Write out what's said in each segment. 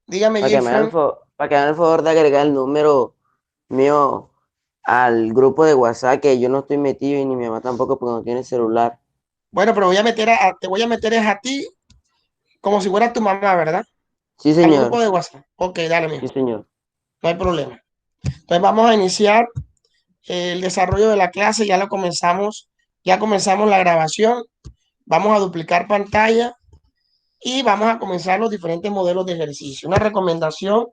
Dígame, Para que me haga Jason. para que me haga el favor de agregar el número mío al grupo de WhatsApp, que yo no estoy metido y ni mi mamá tampoco porque no tiene celular. Bueno, pero te voy a meter es a ti como si fuera tu mamá, ¿verdad? Sí, Al grupo señor. de WhatsApp. Ok, dale, Sí, mijo. señor. No hay problema. Entonces vamos a iniciar el desarrollo de la clase. Ya comenzamos la grabación. Vamos a duplicar pantalla y vamos a comenzar los diferentes modelos de ejercicio. Una recomendación,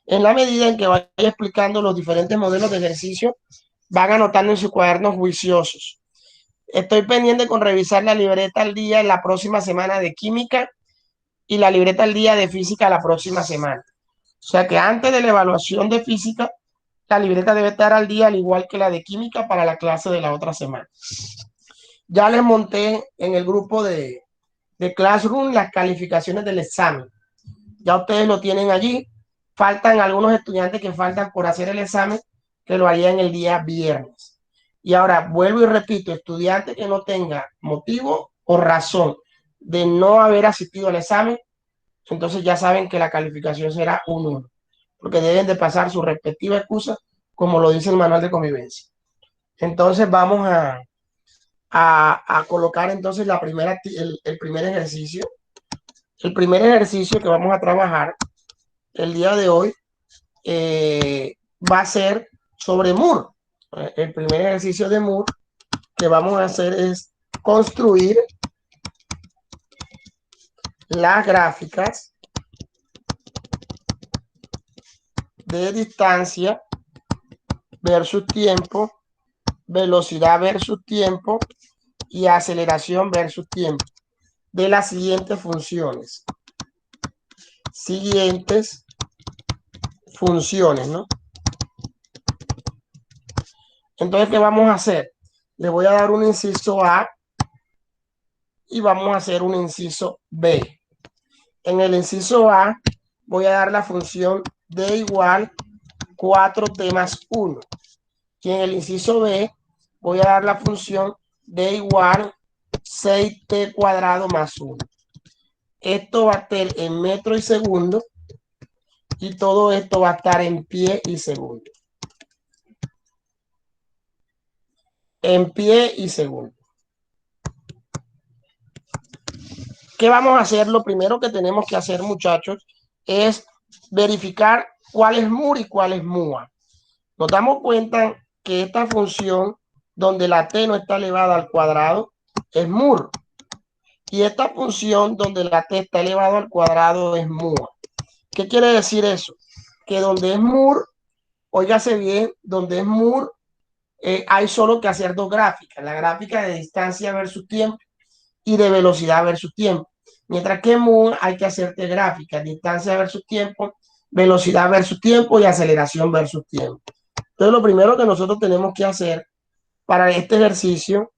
en la medida en que vaya explicando los diferentes modelos de ejercicio, van anotando en sus cuadernos juiciosos. Estoy pendiente con revisar la libreta al día en la próxima semana de química y la libreta al día de física la próxima semana. O sea que antes de la evaluación de física, la libreta debe estar al día, al igual que la de química para la clase de la otra semana. Ya les monté en el grupo de Classroom las calificaciones del examen. Ya ustedes lo tienen allí. Faltan algunos estudiantes que faltan por hacer el examen, que lo harían el día viernes. Y ahora vuelvo y repito, estudiante que no tenga motivo o razón de no haber asistido al examen, entonces ya saben que la calificación será un 1, porque deben de pasar su respectiva excusa, como lo dice el manual de convivencia. Entonces vamos a colocar entonces el primer ejercicio. El primer ejercicio que vamos a trabajar el día de hoy va a ser sobre Moore. El primer ejercicio de Moore que vamos a hacer es construir las gráficas de distancia versus tiempo, velocidad versus tiempo y aceleración versus tiempo de las siguientes funciones. Siguientes funciones, ¿no? Entonces, ¿qué vamos a hacer? Le voy a dar un inciso A y vamos a hacer un inciso B. En el inciso A voy a dar la función D igual 4T más 1. Y en el inciso B voy a dar la función D igual 6T cuadrado más 1. Esto va a estar en metro y segundo y todo esto va a estar en pie y segundo. En pie y segundo. ¿Qué vamos a hacer? Lo primero que tenemos que hacer, muchachos, es verificar cuál es MUR y cuál es MUA. Nos damos cuenta que esta función, donde la t no está elevada al cuadrado, es MUR. Y esta función, donde la t está elevada al cuadrado, es MUA. ¿Qué quiere decir eso? Que donde es MUR, óigase bien, donde es MUR, hay solo que hacer dos gráficas. La gráfica de distancia versus tiempo y de velocidad versus tiempo. Mientras que en MUR hay que hacerte gráficas, distancia versus tiempo, velocidad versus tiempo y aceleración versus tiempo. Entonces, lo primero que nosotros tenemos que hacer para este ejercicio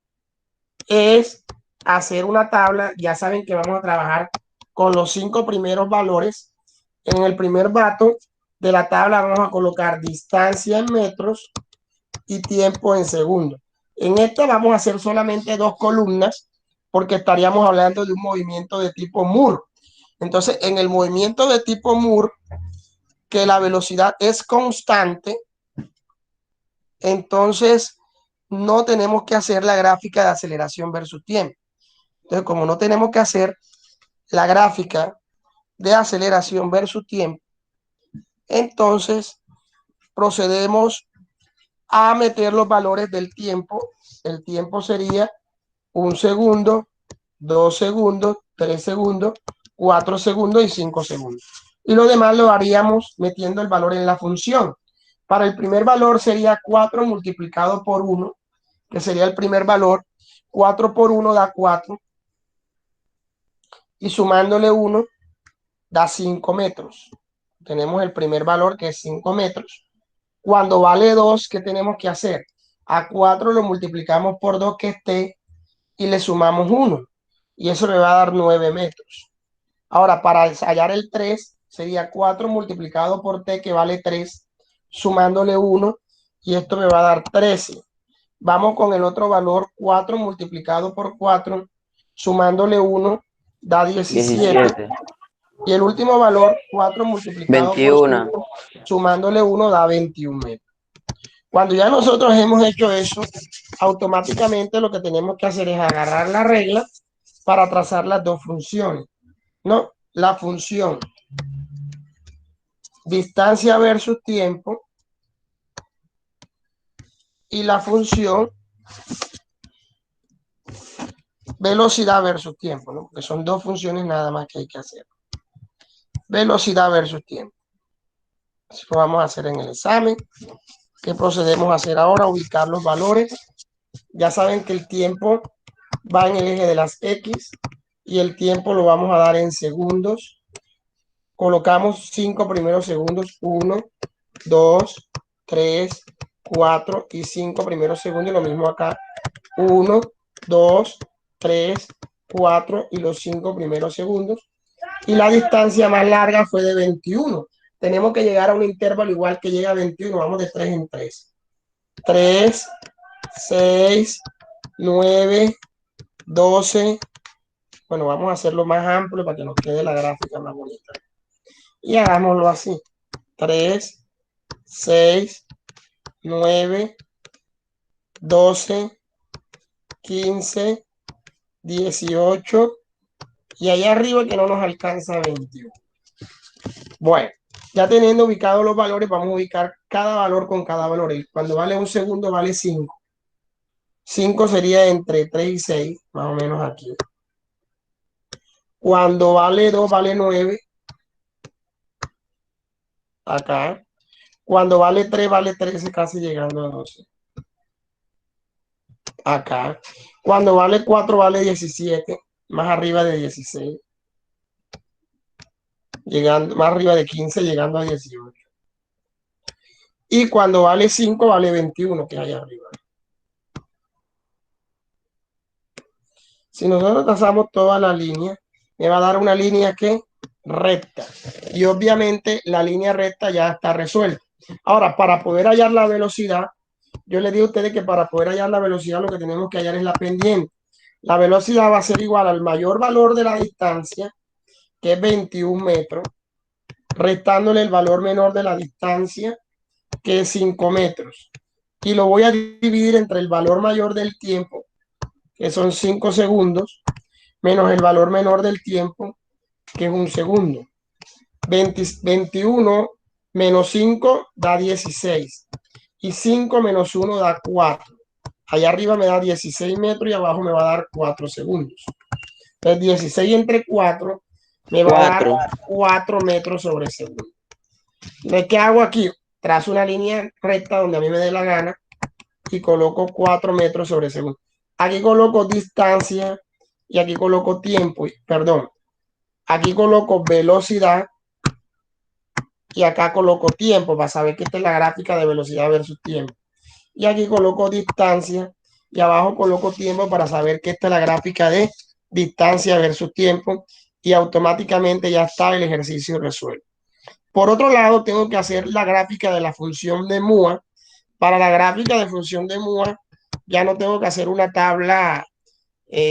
es hacer una tabla. Ya saben que vamos a trabajar con los 5 primeros valores. En el primer dato de la tabla vamos a colocar distancia en metros y tiempo en segundos. En esta vamos a hacer solamente dos columnas porque estaríamos hablando de un movimiento de tipo Moore. Entonces, en el movimiento de tipo Moore, que la velocidad es constante, entonces no tenemos que hacer la gráfica de aceleración versus tiempo. Entonces, como no tenemos que hacer la gráfica de aceleración versus tiempo, entonces procedemos a meter los valores del tiempo. El tiempo sería 1 segundo, 2 segundos, 3 segundos, 4 segundos y 5 segundos. Y lo demás lo haríamos metiendo el valor en la función. Para el primer valor sería 4 multiplicado por 1, que sería el primer valor. 4 por 1 da 4 y sumándole 1 da 5 metros. Tenemos el primer valor que es 5 metros. Cuando vale 2, ¿qué tenemos que hacer? A 4 lo multiplicamos por 2 que esté y le sumamos 1. Y eso le va a dar 9 metros. Ahora, para hallar el 3, sería 4 multiplicado por t, que vale 3, sumándole 1, y esto me va a dar 13. Vamos con el otro valor, 4 multiplicado por 4, sumándole 1, da 17. 17. Y el último valor, 4 multiplicado por 21. 5, sumándole 1 da 21 metros. Cuando ya nosotros hemos hecho eso, automáticamente lo que tenemos que hacer es agarrar la regla para trazar las dos funciones. No, la función distancia versus tiempo y la función velocidad versus tiempo, ¿no? Porque son dos funciones nada más que hay que hacer. Velocidad versus tiempo. Eso lo vamos a hacer en el examen. ¿Qué procedemos a hacer ahora? Ubicar los valores. Ya saben que el tiempo va en el eje de las X y el tiempo lo vamos a dar en segundos. Colocamos 5 primeros segundos, 1, 2, 3, 4 y 5 primeros segundos, y lo mismo acá, 1, 2, 3, 4 y los 5 primeros segundos. Y la distancia más larga fue de 21. Tenemos que llegar a un intervalo igual que llega a 21, vamos de 3 en 3. 3, 6, 9, 12. Bueno, vamos a hacerlo más amplio para que nos quede la gráfica más bonita. Y hagámoslo así. 3, 6, 9, 12, 15, 18 y allá arriba que no nos alcanza 21. Bueno, ya teniendo ubicados los valores, vamos a ubicar cada valor con cada valor. Cuando vale un segundo vale 5. 5 sería entre 3 y 6, más o menos aquí. Cuando vale 2 vale 9, acá. Cuando vale 3 vale 13, casi llegando a 12. Acá. Cuando vale 4 vale 17, más arriba de 16. Llegando, más arriba de 15, llegando a 18. Y cuando vale 5 vale 21, que hay arriba. Si nosotros trazamos toda la línea, me va a dar una línea que recta. Y obviamente la línea recta ya está resuelta. Ahora, para poder hallar la velocidad, yo les digo a ustedes que para poder hallar la velocidad lo que tenemos que hallar es la pendiente. La velocidad va a ser igual al mayor valor de la distancia, que es 21 metros, restándole el valor menor de la distancia, que es 5 metros. Y lo voy a dividir entre el valor mayor del tiempo, que son 5 segundos, menos el valor menor del tiempo, que es un segundo. 21 menos 5 da 16. Y 5 menos 1 da 4. Allá arriba me da 16 metros y abajo me va a dar 4 segundos. Entonces 16 entre 4 me va a dar 4 metros sobre segundo. ¿De qué hago aquí? Trazo una línea recta donde a mí me dé la gana y coloco 4 metros sobre segundo. Aquí coloco distancia y aquí coloco tiempo, perdón, aquí coloco velocidad y acá coloco tiempo para saber que esta es la gráfica de velocidad versus tiempo. Y aquí coloco distancia y abajo coloco tiempo para saber que esta es la gráfica de distancia versus tiempo y automáticamente ya está el ejercicio resuelto. Por otro lado, tengo que hacer la gráfica de la función de MUA. Para la gráfica de función de MUA ya no tengo que hacer una tabla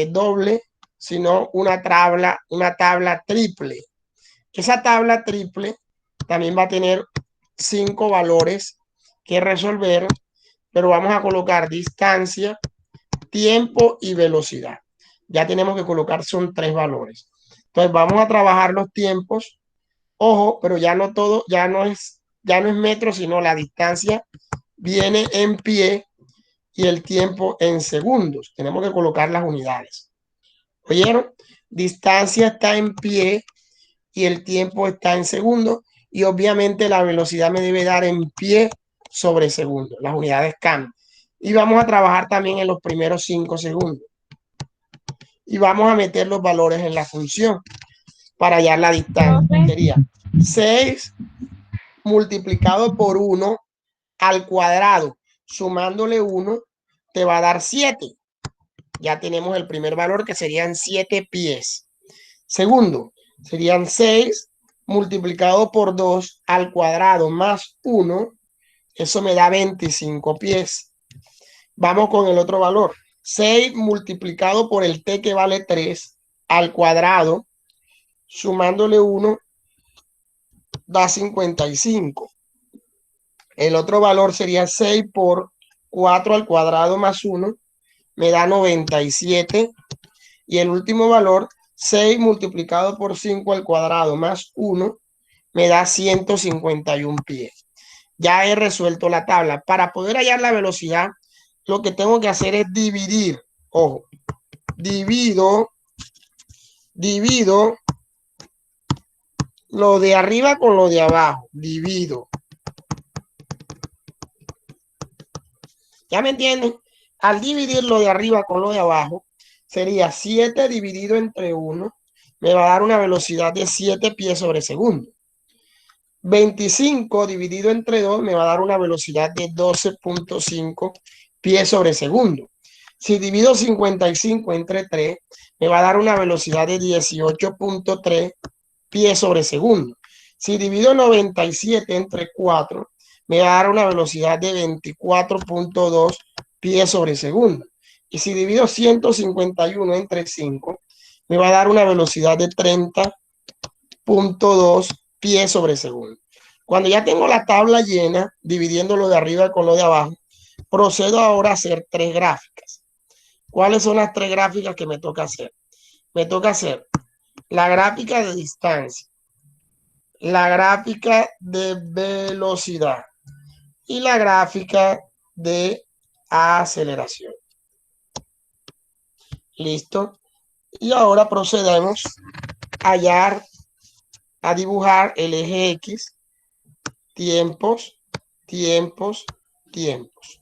doble, sino una tabla triple. Esa tabla triple también va a tener 5 valores que resolver, pero vamos a colocar distancia, tiempo y velocidad. Ya tenemos que colocar, son 3 valores. Entonces vamos a trabajar los tiempos. Ojo, pero ya no todo, ya no es metro, sino la distancia viene en pie y el tiempo en segundos. Tenemos que colocar las unidades. ¿Oyeron? Distancia está en pie y el tiempo está en segundos y obviamente la velocidad me debe dar en pie sobre segundo. Las unidades cambian. Y vamos a trabajar también en los primeros 5 segundos. Y vamos a meter los valores en la función para hallar la distancia. Sería 6 multiplicado por 1 al cuadrado, sumándole 1, te va a dar 7. Ya tenemos el primer valor, que serían 7 pies. Segundo, serían 6 multiplicado por 2 al cuadrado más 1. Eso me da 25 pies. Vamos con el otro valor. 6 multiplicado por el t, que vale 3, al cuadrado, sumándole 1, da 55. El otro valor sería 6 por 4 al cuadrado más 1, me da 97. Y el último valor, 6 multiplicado por 5 al cuadrado más 1, me da 151 pies. Ya he resuelto la tabla. Para poder hallar la velocidad, lo que tengo que hacer es dividir. Ojo, divido lo de arriba con lo de abajo. Divido. ¿Ya me entienden? Al dividir lo de arriba con lo de abajo, sería 7 dividido entre 1, me va a dar una velocidad de 7 pies sobre segundo. 25 dividido entre 2 me va a dar una velocidad de 12.5 pies sobre segundo. Si divido 55 entre 3, me va a dar una velocidad de 18.3 pies sobre segundo. Si divido 97 entre 4, me va a dar una velocidad de 24.2 pies sobre segundo. Y si divido 151 entre 5, me va a dar una velocidad de 30.2 pies sobre segundo. Cuando ya tengo la tabla llena, dividiendo lo de arriba con lo de abajo, procedo ahora a hacer 3 gráficas. ¿Cuáles son las 3 gráficas que me toca hacer? Me toca hacer la gráfica de distancia, la gráfica de velocidad y la gráfica de aceleración. ¿Listo? Y ahora procedemos a hallar, a dibujar el eje X, tiempos, tiempos, tiempos.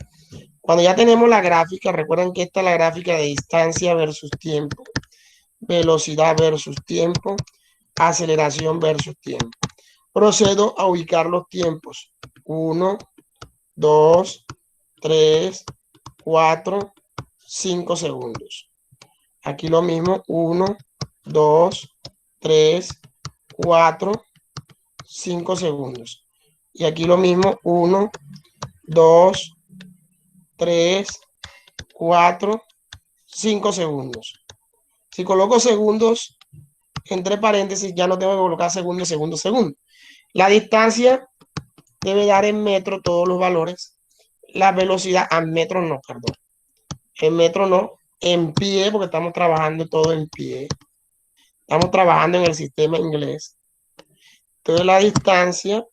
Cuando ya tenemos la gráfica, recuerden que esta es la gráfica de distancia versus tiempo, velocidad versus tiempo, aceleración versus tiempo. Procedo a ubicar los tiempos. 1, 2, 3, 4, 5 segundos. Aquí lo mismo, 1, 2, 3, 4, 5 segundos. Y aquí lo mismo, 1, 2, 3, 4, 5 segundos. Si coloco segundos entre paréntesis, ya no tengo que colocar segundo, segundo, segundo. La distancia debe dar en metro todos los valores. La velocidad, a metro no, perdón. En metro no, en pie, porque estamos trabajando todo en pie. Estamos trabajando en el sistema inglés. Entonces la distancia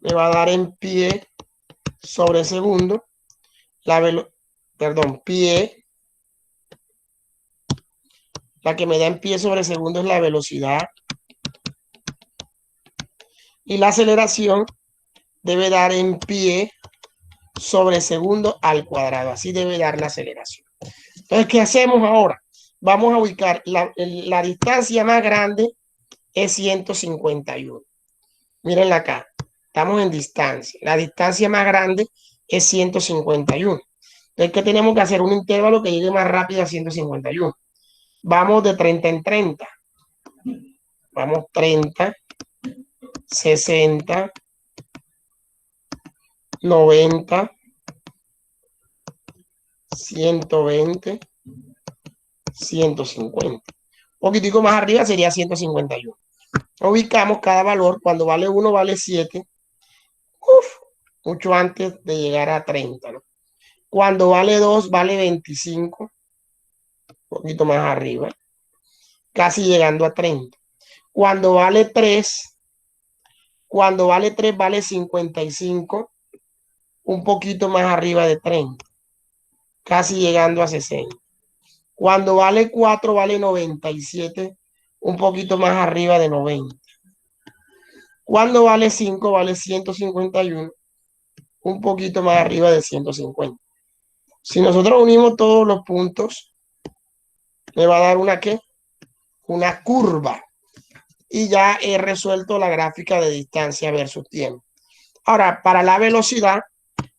me va a dar en pie sobre segundo. Pie. La que me da en pie sobre segundo es la velocidad. Y la aceleración debe dar en pie sobre segundo al cuadrado. Así debe dar la aceleración. Entonces, ¿qué hacemos ahora? Vamos a ubicar la distancia más grande es 151. Mírenla acá. Estamos en distancia. La distancia más grande es 151. Entonces, ¿qué tenemos que hacer? Un intervalo que llegue más rápido a 151. Vamos de 30 en 30. Vamos 30, 60, 90, 120, 150. Un poquitico más arriba sería 151. Ubicamos cada valor. Cuando vale 1 vale 7. Mucho antes de llegar a 30, ¿no? Cuando vale 2 vale 25. Un poquito más arriba. Casi llegando a 30. Cuando vale 3 vale 55. Un poquito más arriba de 30. Casi llegando a 60. Cuando vale 4 vale 97. Un poquito más arriba de 90. Cuando vale 5 vale 151. Un poquito más arriba de 150. Si nosotros unimos todos los puntos, me va a dar una ¿qué? Una curva. Y ya he resuelto la gráfica de distancia versus tiempo. Ahora, para la velocidad,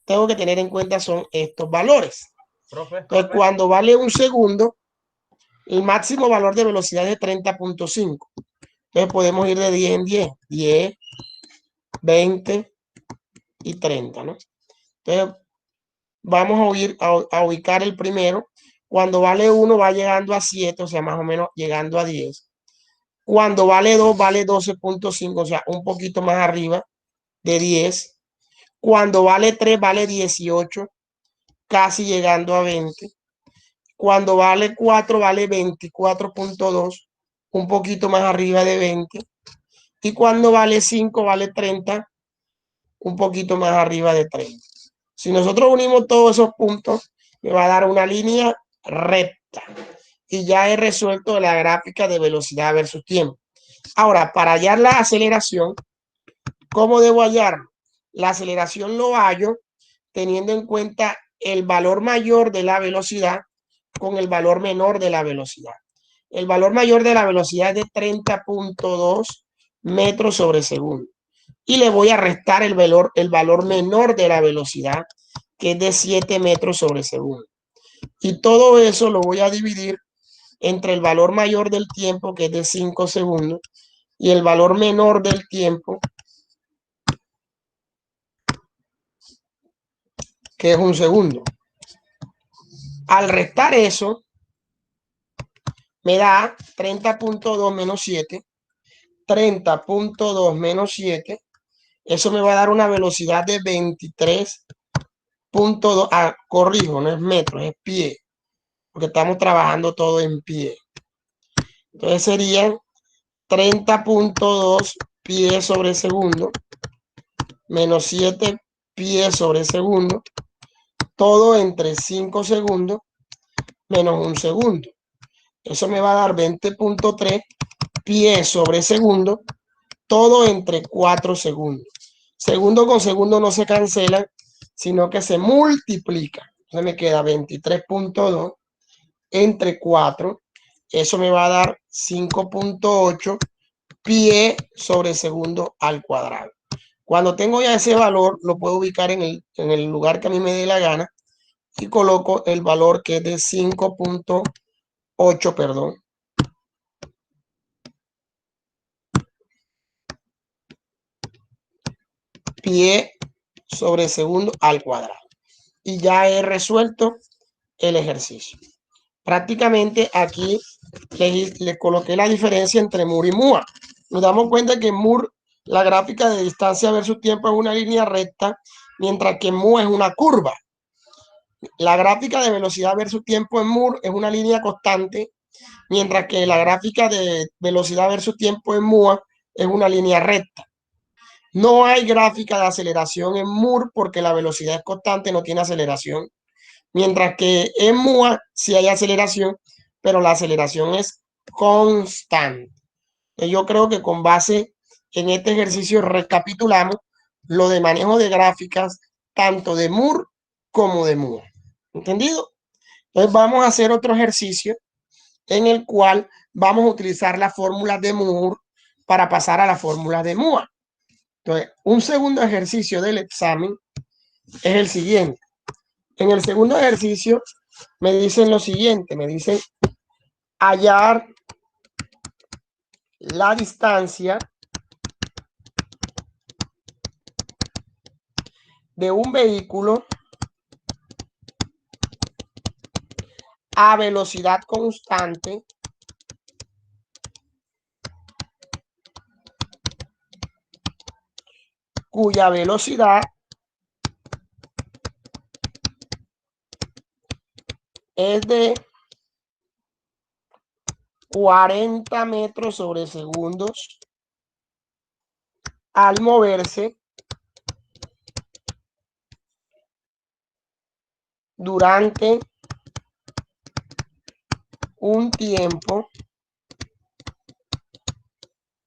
tengo que tener en cuenta son estos valores. Entonces, cuando vale un segundo, el máximo valor de velocidad es 30.5. Entonces, podemos ir de 10 en 10. 10, 20 y 30, ¿no? Entonces, vamos a ubicar el primero. Cuando vale 1 va llegando a 7, o sea, más o menos llegando a 10. Cuando vale 2, vale 12.5, o sea, un poquito más arriba de 10. Cuando vale 3, vale 18, casi llegando a 20. Cuando vale 4, vale 24.2, un poquito más arriba de 20. Y cuando vale 5, vale 30, un poquito más arriba de 30. Si nosotros unimos todos esos puntos, me va a dar una línea recta. Y ya he resuelto la gráfica de velocidad versus tiempo. Ahora, para hallar la aceleración, ¿cómo debo hallarlo? La aceleración lo hallo teniendo en cuenta el valor mayor de la velocidad con el valor menor de la velocidad. El valor mayor de la velocidad es de 30.2 metros sobre segundo. Y le voy a restar el valor menor de la velocidad, que es de 7 metros sobre segundo. Y todo eso lo voy a dividir entre el valor mayor del tiempo, que es de 5 segundos, y el valor menor del tiempo, que es un segundo. Al restar eso, me da 30.2 menos 7. 30.2 menos 7. Eso me va a dar una velocidad de 23.2. Corrijo, no es metros, es pie. Porque estamos trabajando todo en pie. Entonces serían 30.2 pies sobre segundo menos 7 pies sobre segundo, todo entre 5 segundos menos un segundo. Eso me va a dar 20.3 pies sobre segundo, todo entre 4 segundos. Segundo con segundo no se cancelan, sino que se multiplican. Entonces me queda 23.2 entre 4. Eso me va a dar 5.8 pie sobre segundo al cuadrado. Cuando tengo ya ese valor, lo puedo ubicar en el lugar que a mí me dé la gana y coloco el valor que es de 5.8, perdón. Pie sobre segundo al cuadrado. Y ya he resuelto el ejercicio. Prácticamente aquí le coloqué la diferencia entre Moore y MUA. Nos damos cuenta que en Moore la gráfica de distancia versus tiempo es una línea recta, mientras que en MUA es una curva. La gráfica de velocidad versus tiempo en Moore es una línea constante, mientras que la gráfica de velocidad versus tiempo en MUA es una línea recta. No hay gráfica de aceleración en Moore porque la velocidad es constante, no tiene aceleración. Mientras que en MUA sí hay aceleración, pero la aceleración es constante. Yo creo que con base en este ejercicio recapitulamos lo de manejo de gráficas, tanto de Moore como de MUA. ¿Entendido? Entonces vamos a hacer otro ejercicio en el cual vamos a utilizar las fórmulas de Moore para pasar a las fórmulas de MUA. Entonces, un segundo ejercicio del examen es el siguiente. En el segundo ejercicio me dicen lo siguiente, me dicen hallar la distancia de un vehículo a velocidad constante cuya velocidad es de 40 metros sobre segundos al moverse durante un tiempo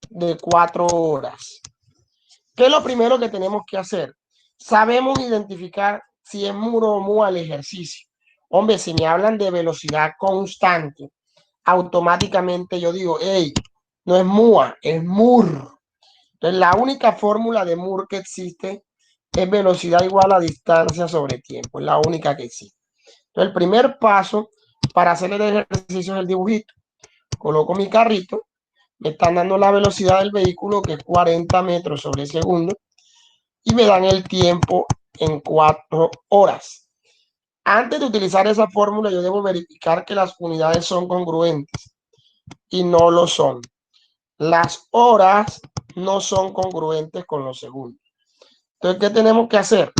de 4 horas. ¿Qué es lo primero que tenemos que hacer? Sabemos identificar si es Moore o MUA el ejercicio. Hombre, si me hablan de velocidad constante, automáticamente yo digo, hey, no es MUA, es Moore. Entonces, la única fórmula de Moore que existe es velocidad igual a distancia sobre tiempo. Es la única que existe. Entonces, el primer paso para hacer el ejercicio es el dibujito. Coloco mi carrito, me están dando la velocidad del vehículo, que es 40 metros sobre segundo, y me dan el tiempo en 4 horas. Antes de utilizar esa fórmula, yo debo verificar que las unidades son congruentes y no lo son. las horas no son congruentes con los segundos. Entonces, ¿qué tenemos que hacer?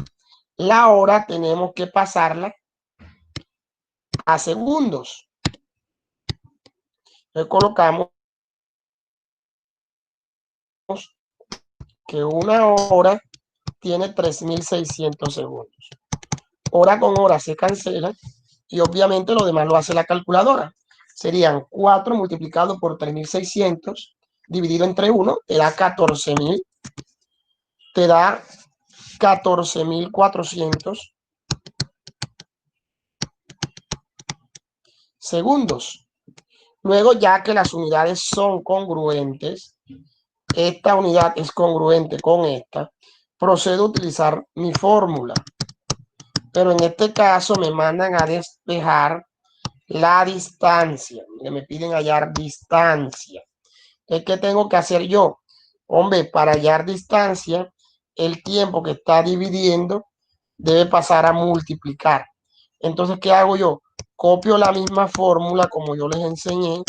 La hora tenemos que pasarla a segundos. Le colocamos que una hora tiene 3600 segundos. Hora con hora se cancela y obviamente lo demás lo hace la calculadora. Serían 4 multiplicado por 3600 dividido entre 1, te da 14.000, te da 14.400 segundos. Luego, ya que las unidades son congruentes, esta unidad es congruente con esta, procedo a utilizar mi fórmula. Pero en este caso me mandan a despejar la distancia. Me piden hallar distancia. ¿Qué tengo que hacer yo? Hombre, para hallar distancia, el tiempo que está dividiendo debe pasar a multiplicar. Entonces, ¿qué hago yo? Copio la misma fórmula como yo les enseñé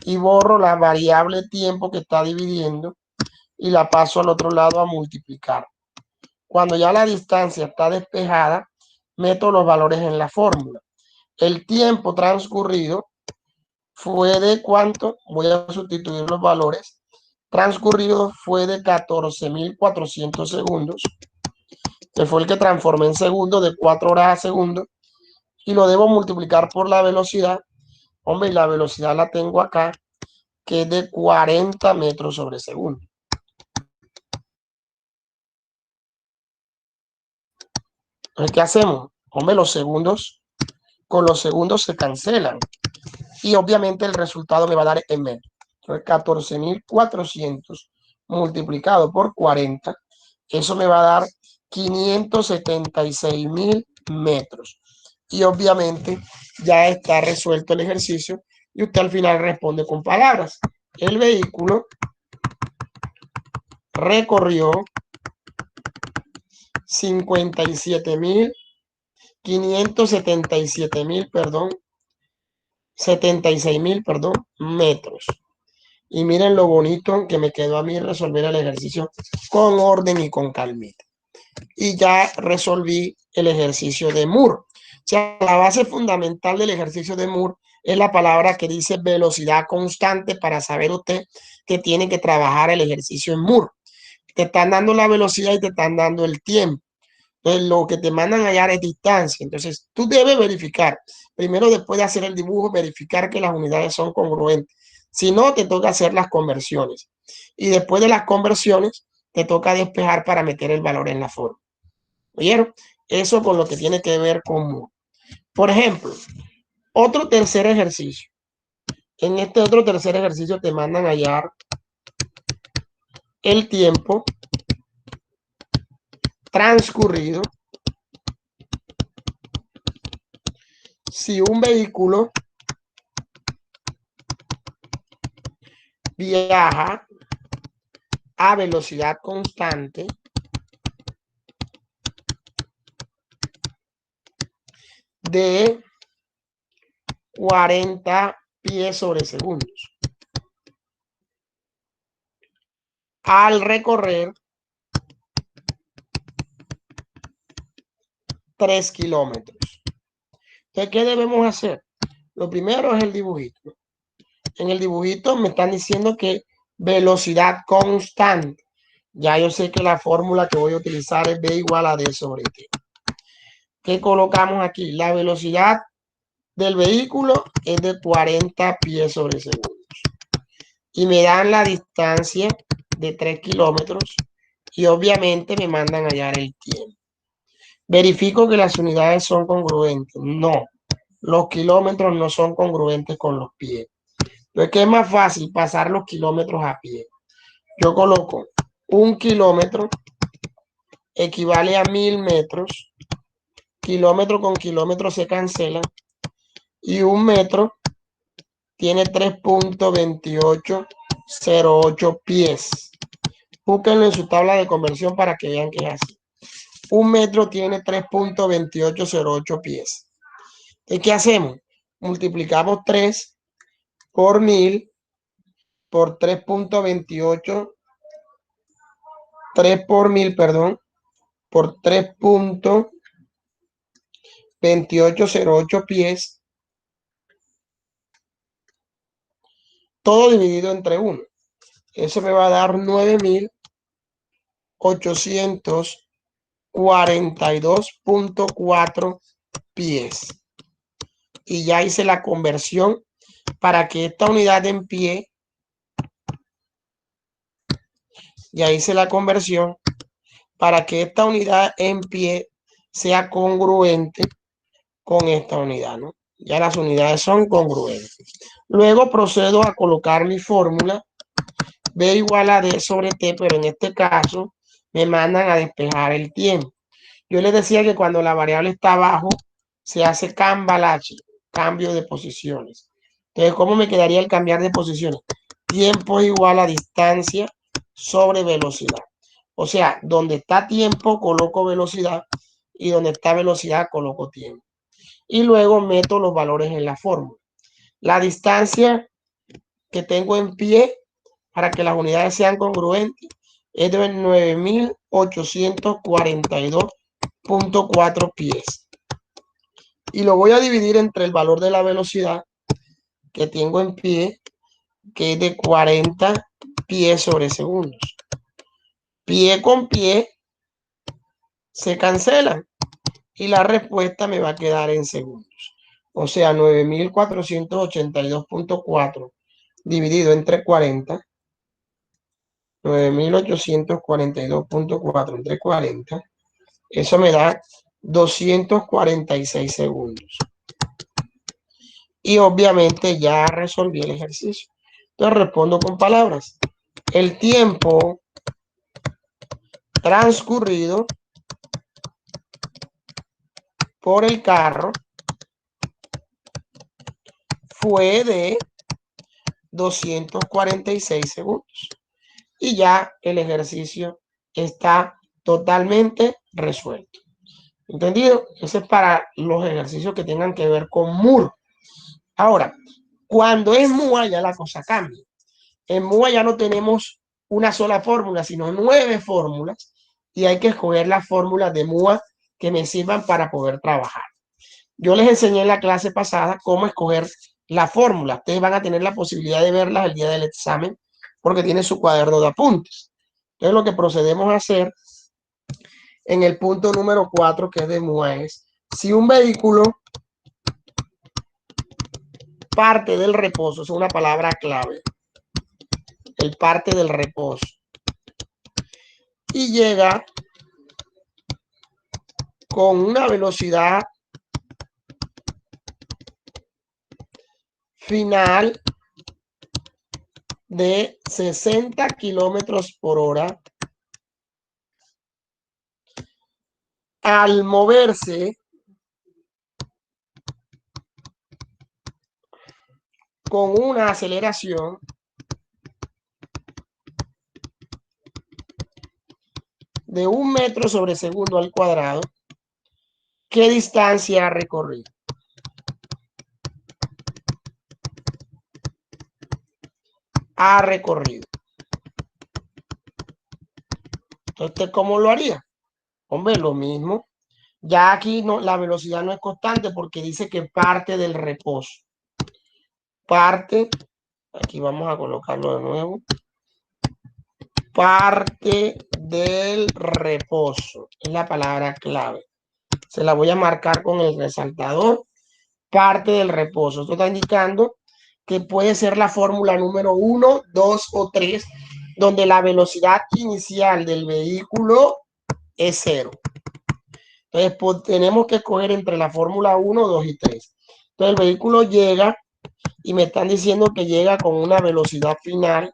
y borro la variable tiempo que está dividiendo y la paso al otro lado a multiplicar. Cuando ya la distancia está despejada, meto los valores en la fórmula. El tiempo transcurrido fue de ¿cuánto? Voy a sustituir los valores. Transcurrido fue de 14.400 segundos, que fue el que transformé en segundos, de 4 horas a segundo, y lo debo multiplicar por la velocidad. Hombre, y la velocidad la tengo acá, que es de 40 metros sobre segundo. Entonces, ¿qué hacemos? Hombre, los segundos, con los segundos se cancelan. Y obviamente el resultado me va a dar en metros. Entonces, 14.400 multiplicado por 40, eso me va a dar 576.000 metros. Y obviamente ya está resuelto el ejercicio y usted al final responde con palabras. El vehículo recorrió 76.000 metros. Y miren lo bonito que me quedó a mí resolver el ejercicio con orden y con calmita. Y ya resolví el ejercicio de Moore. O sea, la base fundamental del ejercicio de Moore es la palabra que dice velocidad constante para saber usted que tiene que trabajar el ejercicio en Moore. Te están dando la velocidad y te están dando el tiempo. Entonces, lo que te mandan a hallar es distancia. Entonces, tú debes verificar, primero después de hacer el dibujo, verificar que las unidades son congruentes. Si no, te toca hacer las conversiones. Y después de las conversiones, te toca despejar para meter el valor en la forma. ¿Oyeron? Eso con lo que tiene que ver con... Por ejemplo, otro tercer ejercicio. En este otro tercer ejercicio te mandan a hallar el tiempo transcurrido si un vehículo viaja a velocidad constante de 40 pies sobre segundos al recorrer 3 kilómetros. Entonces, ¿qué debemos hacer? Lo primero es el dibujito. En el dibujito me están diciendo que velocidad constante. Ya yo sé que la fórmula que voy a utilizar es B igual a D sobre T. ¿Qué colocamos aquí? La velocidad del vehículo es de 40 pies sobre segundos. Y me dan la distancia de 3 kilómetros y obviamente me mandan a hallar el tiempo. Verifico que las unidades son congruentes. No, los kilómetros no son congruentes con los pies. Entonces, ¿qué es más fácil? Pasar los kilómetros a pie. Yo coloco 1 kilómetro equivale a 1000 metros. Kilómetro con kilómetro se cancela. Y 1 metro tiene 3.2808 pies. Búsquenlo en su tabla de conversión para que vean que es así. 1 metro tiene 3.2808 pies. ¿Y qué hacemos? Multiplicamos 3 por 1000 por 3.28, 3 por 1000, perdón, por 3.2808 pies, todo dividido entre 1. Eso me va a dar 9842.4 pies. Y ya hice la conversión para que esta unidad en pie, ya hice la conversión para que esta unidad en pie sea congruente con esta unidad, ¿no? Ya las unidades son congruentes. Luego procedo a colocar mi fórmula B igual a D sobre T, pero en este caso me mandan a despejar el tiempo. Yo les decía que cuando la variable está abajo, se hace cambalache, cambio de posiciones. Entonces, ¿cómo me quedaría el cambiar de posiciones? Tiempo es igual a distancia sobre velocidad. O sea, donde está tiempo, coloco velocidad, y donde está velocidad, coloco tiempo. Y luego meto los valores en la fórmula. La distancia que tengo en pie para que las unidades sean congruentes es de 9842.4 pies. Y lo voy a dividir entre el valor de la velocidad que tengo en pie, que es de 40 pies sobre segundos. Pie con pie se cancelan y la respuesta me va a quedar en segundos. O sea, 9482.4 dividido entre 40, 9842.4 entre 40, eso me da 246 segundos. Y obviamente ya resolví el ejercicio. Entonces respondo con palabras. El tiempo transcurrido por el carro fue de 246 segundos. Y ya el ejercicio está totalmente resuelto. ¿Entendido? Ese es para los ejercicios que tengan que ver con muro. Ahora, cuando es MUA ya la cosa cambia. En MUA ya no tenemos una sola fórmula, sino 9 fórmulas, y hay que escoger las fórmulas de MUA que me sirvan para poder trabajar. Yo les enseñé en la clase pasada cómo escoger la fórmula. Ustedes van a tener la posibilidad de verlas el día del examen porque tiene su cuaderno de apuntes. Entonces lo que procedemos a hacer en el punto número 4, que es de MUA, es si un vehículo parte del reposo, es una palabra clave, el parte del reposo, y llega con una velocidad final de 60 kilómetros por hora, al moverse con una aceleración de 1 metro sobre segundo al cuadrado, ¿qué distancia ha recorrido? Ha recorrido. Entonces, ¿cómo lo haría? Hombre, lo mismo. Ya aquí no, la velocidad no es constante porque dice que parte del reposo. Parte, aquí vamos a colocarlo de nuevo. Parte del reposo. Es la palabra clave. Se la voy a marcar con el resaltador. Parte del reposo. Esto está indicando que puede ser la fórmula número 1, 2 o 3, donde la velocidad inicial del vehículo es 0. Entonces, pues, tenemos que escoger entre la fórmula 1, 2 y 3. Entonces, el vehículo llega y me están diciendo que llega con una velocidad final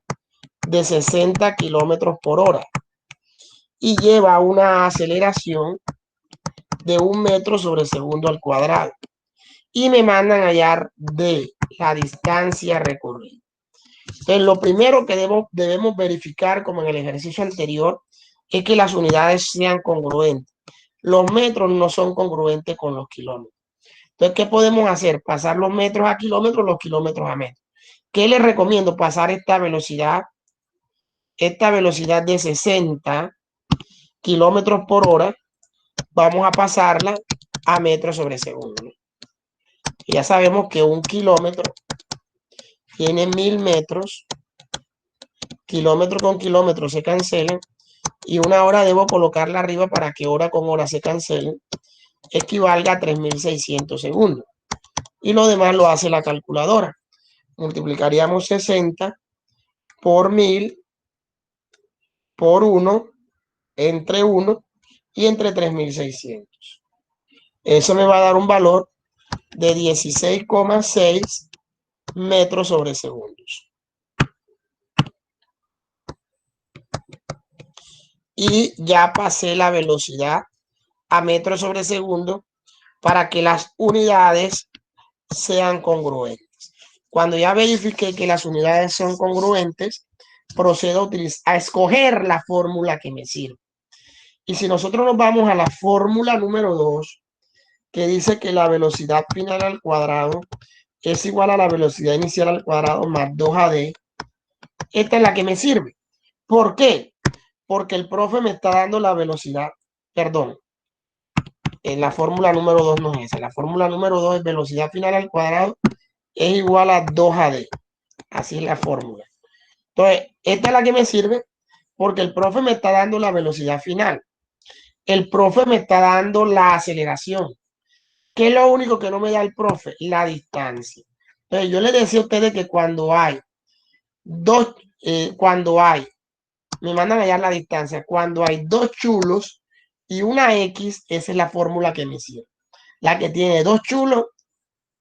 de 60 kilómetros por hora y lleva una aceleración de 1 metro sobre segundo al cuadrado. Y me mandan a hallar D, la distancia recorrida. Entonces, lo primero que debemos verificar, como en el ejercicio anterior, es que las unidades sean congruentes. Los metros no son congruentes con los kilómetros. Entonces, ¿qué podemos hacer? Pasar los metros a kilómetros, los kilómetros a metros. ¿Qué les recomiendo? Pasar esta velocidad de 60 kilómetros por hora, vamos a pasarla a metros sobre segundo. Y ya sabemos que un kilómetro tiene 1000 metros, kilómetro con kilómetro se cancelan, y una hora debo colocarla arriba para que hora con hora se cancelen, equivalga a 3600 segundos. Y lo demás lo hace la calculadora. Multiplicaríamos 60 por 1000 por 1 entre 1 y entre 3600. Eso me va a dar un valor de 16,6 metros sobre segundos. Y ya pasé la velocidad a metros sobre segundo para que las unidades sean congruentes. Cuando ya verifique que las unidades son congruentes, procedo a escoger la fórmula que me sirve. Y si nosotros nos vamos a la fórmula número 2, que dice que la velocidad final al cuadrado es igual a la velocidad inicial al cuadrado más 2AD, esta es la que me sirve. ¿Por qué? Porque el profe me está dando la velocidad, perdón, en la fórmula número 2 no es esa. La fórmula número 2 es velocidad final al cuadrado es igual a 2AD. Así es la fórmula. Entonces, esta es la que me sirve porque el profe me está dando la velocidad final. El profe me está dando la aceleración. ¿Qué es lo único que no me da el profe? La distancia. Entonces, yo les decía a ustedes que cuando hay dos, me mandan a hallar la distancia, cuando hay dos chulos y una X, esa es la fórmula que me sirve. La que tiene dos chulos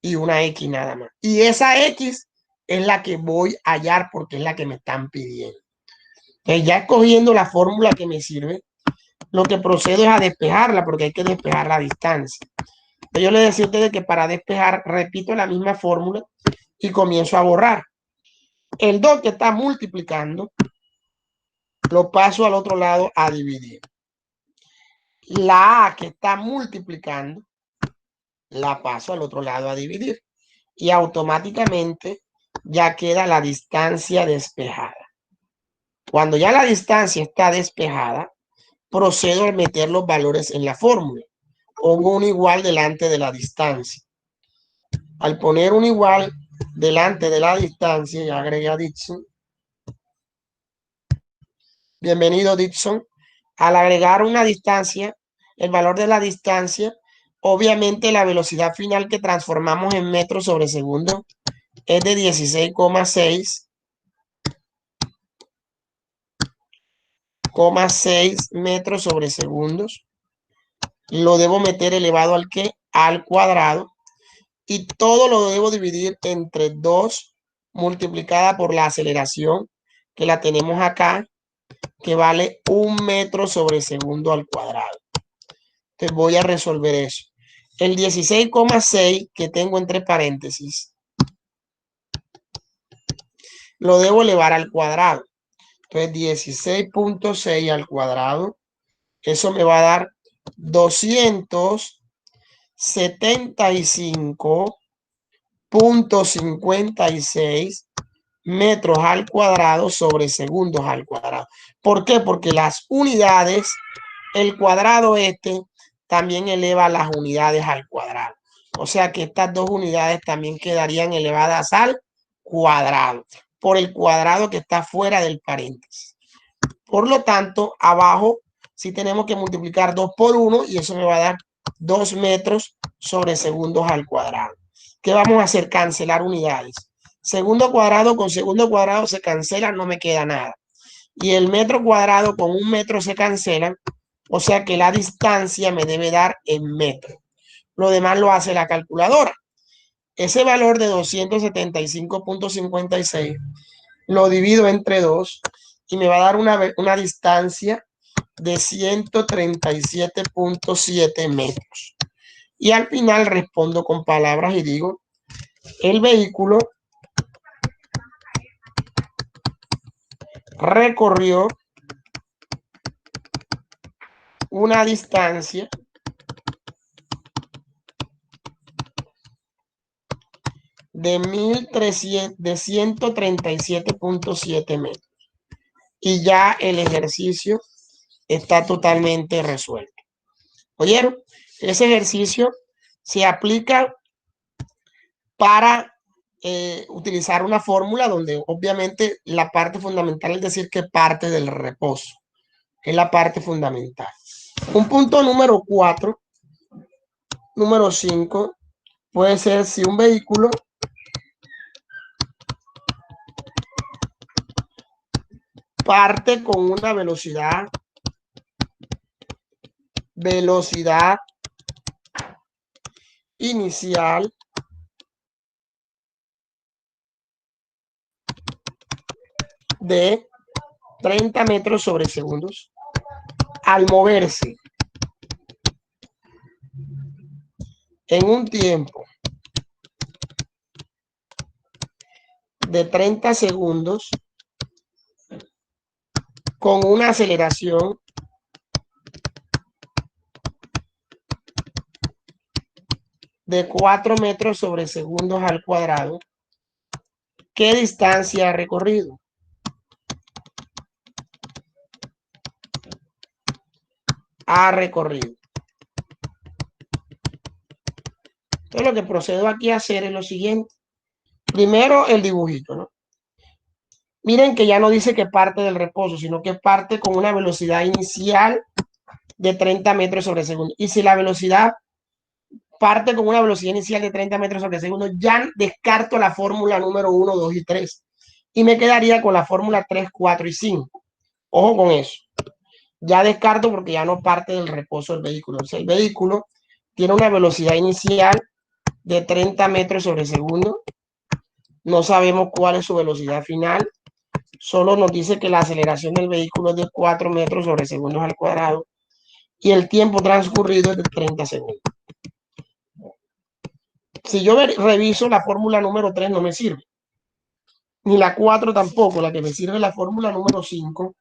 y una X nada más. Y esa X es la que voy a hallar porque es la que me están pidiendo. Entonces, ya escogiendo la fórmula que me sirve, lo que procedo es a despejarla porque hay que despejar la distancia. Entonces, yo les decía a ustedes que para despejar repito la misma fórmula y comienzo a borrar. El 2 que está multiplicando lo paso al otro lado a dividir. La A que está multiplicando la paso al otro lado a dividir. Y automáticamente ya queda la distancia despejada. Cuando ya la distancia está despejada, procedo a meter los valores en la fórmula. Pongo un igual delante de la distancia. Al poner un igual delante de la distancia, ya agregué a Dixon. Bienvenido, Dixon. Al agregar una distancia, el valor de la distancia, obviamente la velocidad final que transformamos en metros sobre segundo es de 16,6 metros sobre segundos. Lo debo meter elevado al que al cuadrado y todo lo debo dividir entre 2 multiplicada por la aceleración que la tenemos acá, que vale 1 metro sobre segundo al cuadrado. Entonces voy a resolver eso. El 16,6 que tengo entre paréntesis lo debo elevar al cuadrado. Entonces 16,6 al cuadrado, eso me va a dar 275,56 metros al cuadrado sobre segundos al cuadrado. ¿Por qué? Porque las unidades, el cuadrado también eleva las unidades al cuadrado. O sea que estas dos unidades también quedarían elevadas al cuadrado, por el cuadrado que está fuera del paréntesis. Por lo tanto, abajo sí tenemos que multiplicar 2 por 1 y eso me va a dar 2 metros sobre segundos al cuadrado. ¿Qué vamos a hacer? Cancelar unidades. Segundo cuadrado con segundo cuadrado se cancela, no me queda nada. Y el metro cuadrado con un metro se cancela, o sea que la distancia me debe dar en metro. Lo demás lo hace la calculadora. Ese valor de 275,56 lo divido entre 2 y me va a dar una distancia de 137,7 metros. Y al final respondo con palabras y digo, el vehículo recorrió una distancia de 137.7 metros. Y ya el ejercicio está totalmente resuelto. ¿Oyeron? Ese ejercicio se aplica para utilizar una fórmula donde obviamente la parte fundamental es decir que parte del reposo. Es la parte fundamental. Un punto número 4, número 5, puede ser si un vehículo parte con una velocidad inicial de 30 metros sobre segundos. Al moverse en un tiempo de 30 segundos con una aceleración de 4 metros sobre segundos al cuadrado, ¿qué distancia ha recorrido? Ha recorrido. Entonces lo que procedo aquí a hacer es lo siguiente. Primero el dibujito, ¿no? Miren que ya no dice que parte del reposo, sino que parte con una velocidad inicial de 30 metros sobre segundo. Y si la velocidad parte con una velocidad inicial de 30 metros sobre segundo, ya descarto la fórmula número 1, 2 y 3. Y me quedaría con la fórmula 3, 4 y 5. Ojo con eso. Ya descarto porque ya no parte del reposo del vehículo. O sea, el vehículo tiene una velocidad inicial de 30 metros sobre segundo. No sabemos cuál es su velocidad final. Solo nos dice que la aceleración del vehículo es de 4 metros sobre segundos al cuadrado y el tiempo transcurrido es de 30 segundos. Si yo reviso la fórmula número 3 no me sirve, ni la 4 tampoco. La que me sirve es la fórmula número 5.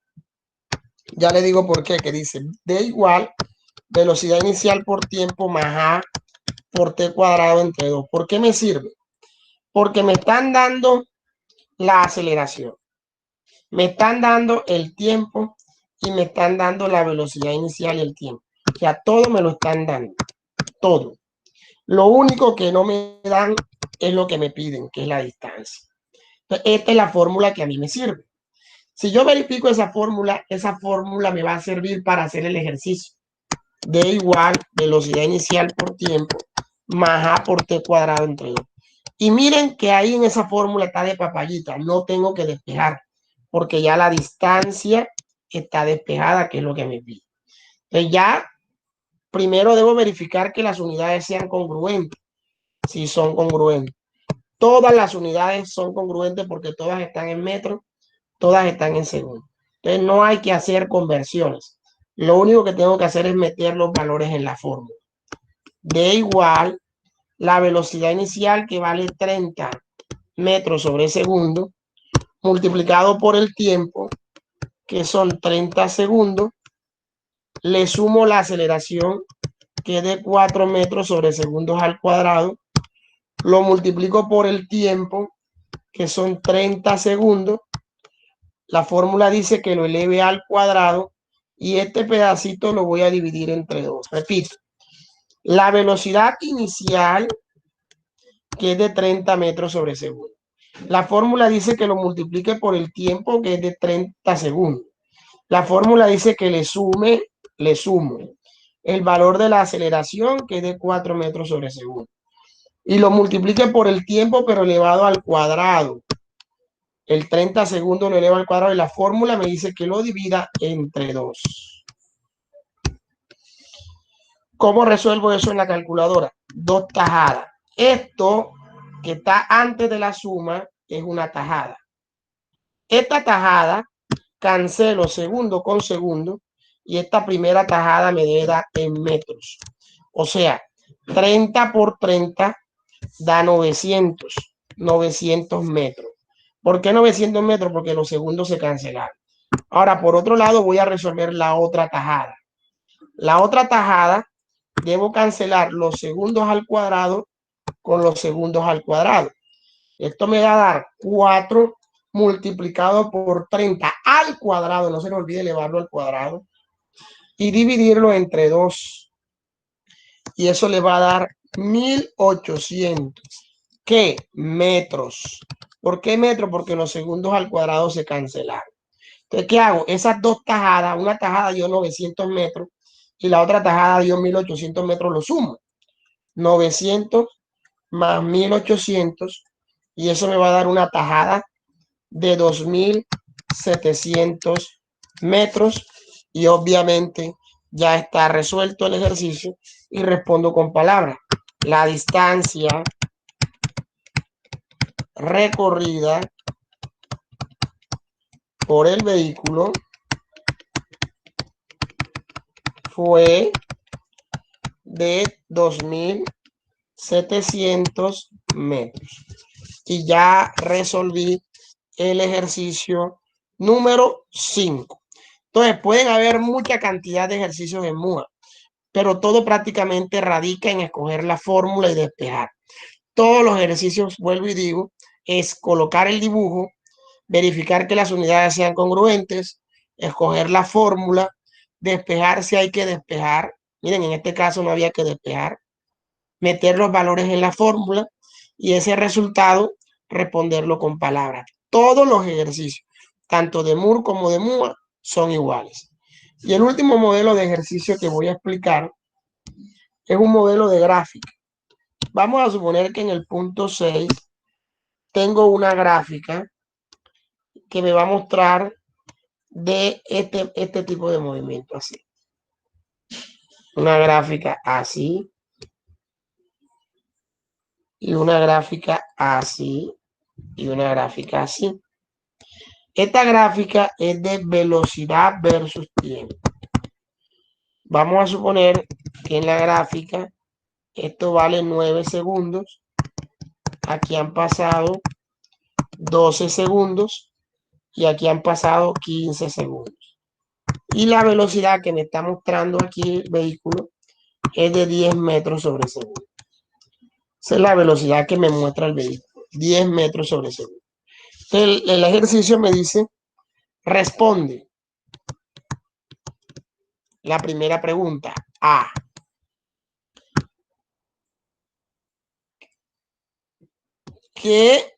Ya le digo por qué, que dice D igual velocidad inicial por tiempo más A por T cuadrado entre 2. ¿Por qué me sirve? Porque me están dando la aceleración, me están dando el tiempo y me están dando la velocidad inicial y el tiempo. O sea, todo me lo están dando, todo. Lo único que no me dan es lo que me piden, que es la distancia. Entonces, esta es la fórmula que a mí me sirve. Si yo verifico esa fórmula me va a servir para hacer el ejercicio. D igual velocidad inicial por tiempo más A por T cuadrado entre 2. Y miren que ahí en esa fórmula está de papayita, no tengo que despejar, porque ya la distancia está despejada, que es lo que me pide. Entonces ya primero debo verificar que las unidades sean congruentes. Si son congruentes. Todas las unidades son congruentes porque todas están en metros, todas están en segundos. Entonces no hay que hacer conversiones. Lo único que tengo que hacer es meter los valores en la fórmula. D igual la velocidad inicial, que vale 30 metros sobre segundo, multiplicado por el tiempo, que son 30 segundos, le sumo la aceleración, que es de 4 metros sobre segundos al cuadrado, lo multiplico por el tiempo, que son 30 segundos, la fórmula dice que lo eleve al cuadrado, y este pedacito lo voy a dividir entre 2. Repito, la velocidad inicial, que es de 30 metros sobre segundo. La fórmula dice que lo multiplique por el tiempo, que es de 30 segundos. La fórmula dice que le sumo el valor de la aceleración, que es de 4 metros sobre segundo. Y lo multiplique por el tiempo, pero elevado al cuadrado. El 30 segundos lo elevo al cuadrado y la fórmula me dice que lo divida entre 2. ¿Cómo resuelvo eso en la calculadora? 2 tajadas. Esto que está antes de la suma es una tajada. Esta tajada cancelo segundo con segundo y esta primera tajada me debe dar en metros. O sea, 30 por 30 da 900 metros. ¿Por qué 900 metros? Porque los segundos se cancelaron. Ahora, por otro lado, voy a resolver la otra tajada. La otra tajada, debo cancelar los segundos al cuadrado con los segundos al cuadrado. Esto me va a dar 4 multiplicado por 30 al cuadrado, no se me olvide elevarlo al cuadrado, y dividirlo entre 2. Y eso le va a dar 1800. ¿Qué? Metros. ¿Por qué metros? Porque los segundos al cuadrado se cancelaron. Entonces, ¿qué hago? Esas dos tajadas, una tajada dio 900 metros y la otra tajada dio 1800 metros, lo sumo. 900 más 1800 y eso me va a dar una tajada de 2700 metros y obviamente ya está resuelto el ejercicio y respondo con palabras. La distancia recorrida por el vehículo fue de 2700 metros. Y ya resolví el ejercicio número 5. Entonces, pueden haber mucha cantidad de ejercicios en MUA, pero todo prácticamente radica en escoger la fórmula y despejar. Todos los ejercicios, vuelvo y digo, es colocar el dibujo, verificar que las unidades sean congruentes, escoger la fórmula, despejar si hay que despejar. Miren, en este caso no había que despejar, meter los valores en la fórmula y ese resultado responderlo con palabras. Todos los ejercicios, tanto de Moore como de MUA, son iguales. Y el último modelo de ejercicio que voy a explicar es un modelo de gráfica. Vamos a suponer que en el punto 6 tengo una gráfica que me va a mostrar de este tipo de movimiento así. Una gráfica así y una gráfica así y una gráfica así. Esta gráfica es de velocidad versus tiempo. Vamos a suponer que en la gráfica esto vale 9 segundos. Aquí han pasado 12 segundos y aquí han pasado 15 segundos. Y la velocidad que me está mostrando aquí el vehículo es de 10 metros sobre segundo. Esa es la velocidad que me muestra el vehículo, 10 metros sobre segundo. El ejercicio me dice, responde la primera pregunta. A. ¿Qué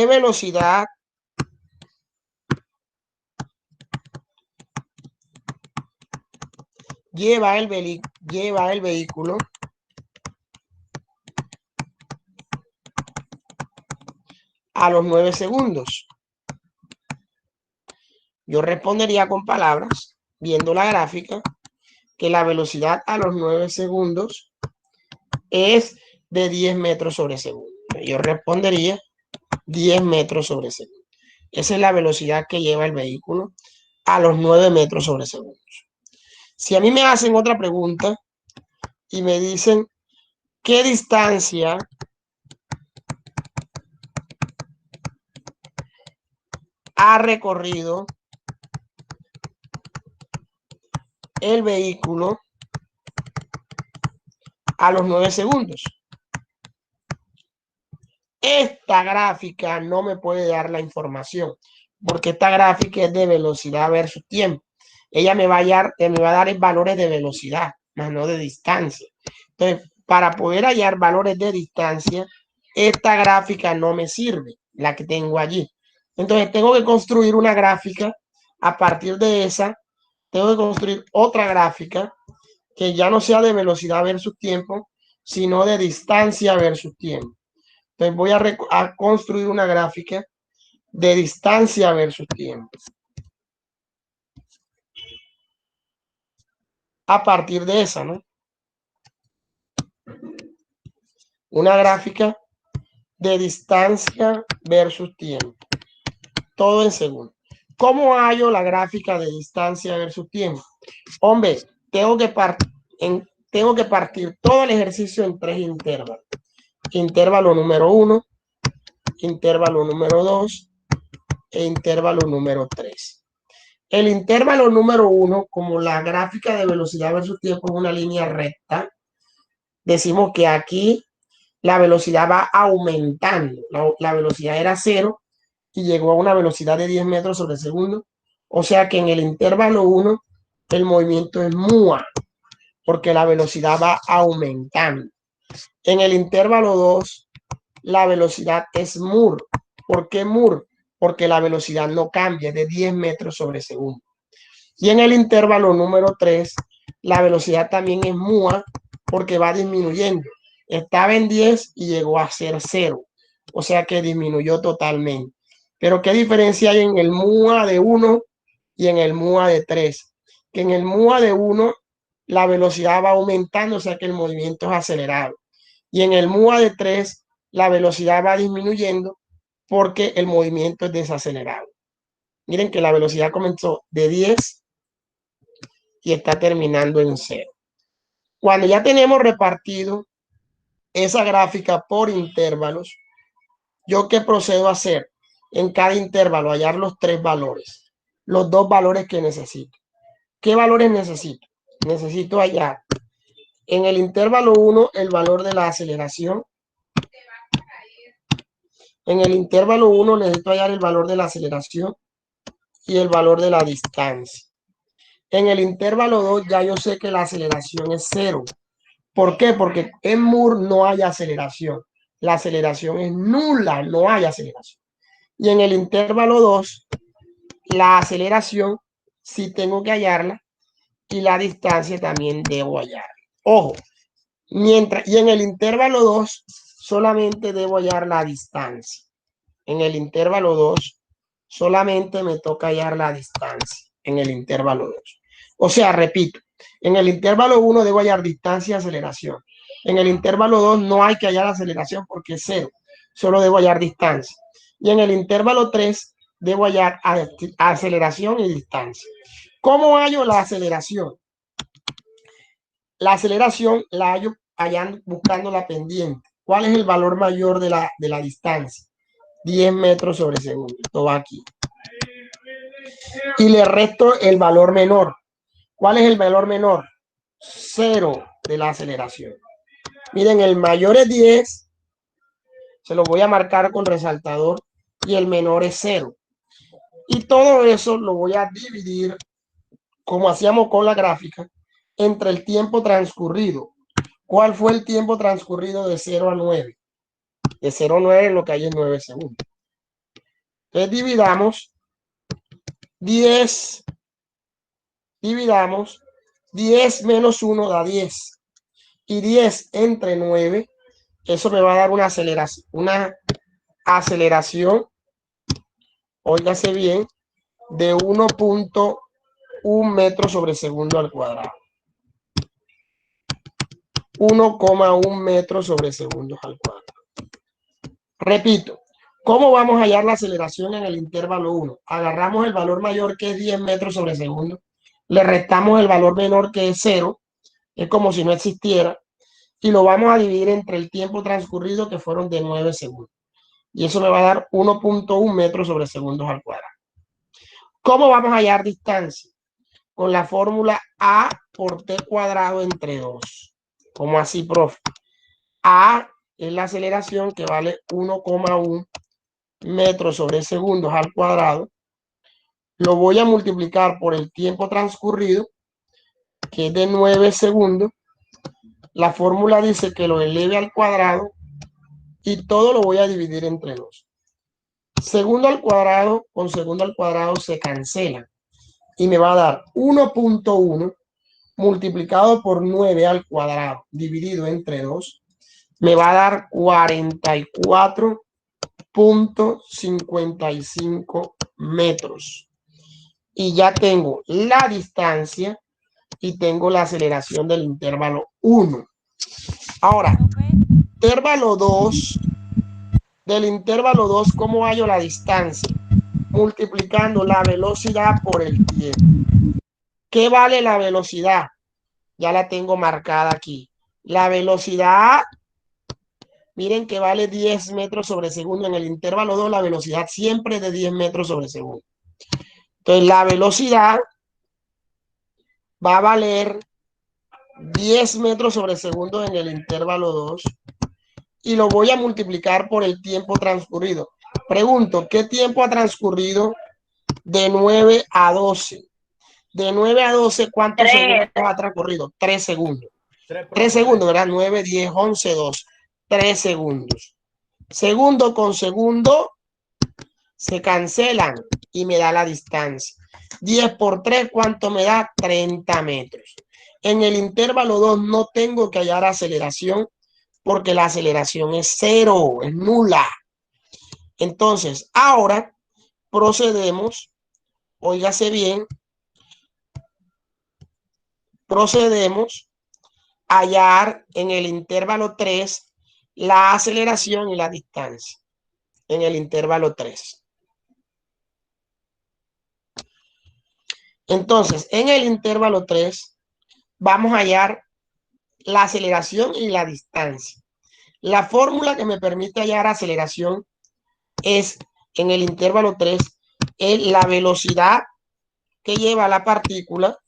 velocidad lleva el vehículo a los 9 segundos? Yo respondería con palabras, viendo la gráfica, que la velocidad a los 9 segundos es de 10 metros sobre segundo. Yo respondería 10 metros sobre segundo. Esa es la velocidad que lleva el vehículo a los 9 metros sobre segundo. Si a mí me hacen otra pregunta y me dicen qué distancia ha recorrido el vehículo a los 9 segundos. Esta gráfica no me puede dar la información porque esta gráfica es de velocidad versus tiempo. Ella me va a dar valores de velocidad, más no de distancia. Entonces, para poder hallar valores de distancia, esta gráfica no me sirve, la que tengo allí. Entonces, tengo que construir una gráfica. A partir de esa, tengo que construir otra gráfica que ya no sea de velocidad versus tiempo, sino de distancia versus tiempo. Entonces, voy a construir una gráfica de distancia versus tiempo. A partir de esa, ¿no? Una gráfica de distancia versus tiempo. Todo en segundos. ¿Cómo hallo la gráfica de distancia versus tiempo? Hombre, tengo que partir todo el ejercicio en 3 intervalos. Intervalo número 1, intervalo número 2 e intervalo número 3. El intervalo número 1, como la gráfica de velocidad versus tiempo es una línea recta, decimos que aquí la velocidad va aumentando. La velocidad era 0 y llegó a una velocidad de 10 metros sobre segundo. O sea que en el intervalo 1 el movimiento es MUA, porque la velocidad va aumentando. En el intervalo 2 la velocidad es MUR. ¿Por qué MUR? Porque la velocidad no cambia, de 10 metros sobre segundo. Y en el intervalo número 3 la velocidad también es MUA, porque va disminuyendo. Estaba en 10 y llegó a ser 0. O sea que disminuyó totalmente. Pero ¿qué diferencia hay en el MUA de 1 y en el MUA de 3? Que en el MUA de 1 la velocidad va aumentando, o sea que el movimiento es acelerado. Y en el MUA de 3 la velocidad va disminuyendo porque el movimiento es desacelerado. Miren que la velocidad comenzó de 10 y está terminando en 0. Cuando ya tenemos repartido esa gráfica por intervalos, ¿yo qué procedo a hacer? En cada intervalo, hallar los 3 valores, los 2 valores que necesito. ¿Qué valores necesito? Necesito hallar en el intervalo 1 el valor de la aceleración. En el intervalo 1 necesito hallar el valor de la aceleración y el valor de la distancia. En el intervalo 2 ya yo sé que la aceleración es 0. ¿Por qué? Porque en MUR no hay aceleración. La aceleración es nula, no hay aceleración. Y en el intervalo 2, la aceleración sí tengo que hallarla y la distancia también debo hallar. Ojo, y en el intervalo 2 solamente debo hallar la distancia. En el intervalo 2 solamente me toca hallar la distancia en el intervalo 2. O sea, repito, en el intervalo 1 debo hallar distancia y aceleración. En el intervalo 2 no hay que hallar aceleración porque es 0, solo debo hallar distancia. Y en el intervalo 3 debo hallar aceleración y distancia. ¿Cómo hallo la aceleración? La aceleración la hallo buscando la pendiente. ¿Cuál es el valor mayor de la distancia? 10 metros sobre segundo. Esto va aquí. Y le resto el valor menor. ¿Cuál es el valor menor? 0 de la aceleración. Miren, el mayor es 10. Se lo voy a marcar con resaltador. Y el menor es 0. Y todo eso lo voy a dividir, como hacíamos con la gráfica, entre el tiempo transcurrido. ¿Cuál fue el tiempo transcurrido de 0 a 9? De 0 a 9 lo que hay es 9 segundos. Entonces dividamos 10 menos 1 da 10. Y 10 entre 9, eso me va a dar una aceleración, óigase bien, de 1.1 metros sobre segundo al cuadrado. 1,1 metros sobre segundos al cuadrado. Repito, ¿cómo vamos a hallar la aceleración en el intervalo 1? Agarramos el valor mayor que es 10 metros sobre segundo, le restamos el valor menor que es 0, es como si no existiera, y lo vamos a dividir entre el tiempo transcurrido que fueron de 9 segundos. Y eso me va a dar 1.1 metros sobre segundos al cuadrado. ¿Cómo vamos a hallar distancia? Con la fórmula A por T cuadrado entre 2. ¿Cómo así, profe? A es la aceleración que vale 1,1 metros sobre segundos al cuadrado. Lo voy a multiplicar por el tiempo transcurrido, que es de 9 segundos. La fórmula dice que lo eleve al cuadrado y todo lo voy a dividir entre 2. Segundo al cuadrado con segundo al cuadrado se cancelan y me va a dar 1.1 multiplicado por 9 al cuadrado dividido entre 2 me va a dar 44.55 metros. Y ya tengo la distancia y tengo la aceleración del intervalo 1. Ahora, intervalo 2, del intervalo 2, ¿cómo hallo la distancia? Multiplicando la velocidad por el tiempo. ¿Qué vale la velocidad? Ya la tengo marcada aquí. La velocidad, miren que vale 10 metros sobre segundo. En el intervalo 2 la velocidad siempre es de 10 metros sobre segundo. Entonces la velocidad va a valer 10 metros sobre segundo en el intervalo 2 y lo voy a multiplicar por el tiempo transcurrido. Pregunto, ¿qué tiempo ha transcurrido de 9 a 12? De 9 a 12, ¿cuántos segundos ha transcurrido? 3 segundos. 3 segundos, ¿verdad? 9, 10, 11, 12. 3 segundos. Segundo con segundo se cancelan y me da la distancia. 10 por 3, ¿cuánto me da? 30 metros. En el intervalo 2 no tengo que hallar aceleración porque la aceleración es cero, es nula. Entonces, ahora procedemos, óigase bien, procedemos a hallar en el intervalo 3 la aceleración y la distancia. En el intervalo 3. Entonces, en el intervalo 3 vamos a hallar la aceleración y la distancia. La fórmula que me permite hallar aceleración es, en el intervalo 3, es la velocidad que lleva la partícula.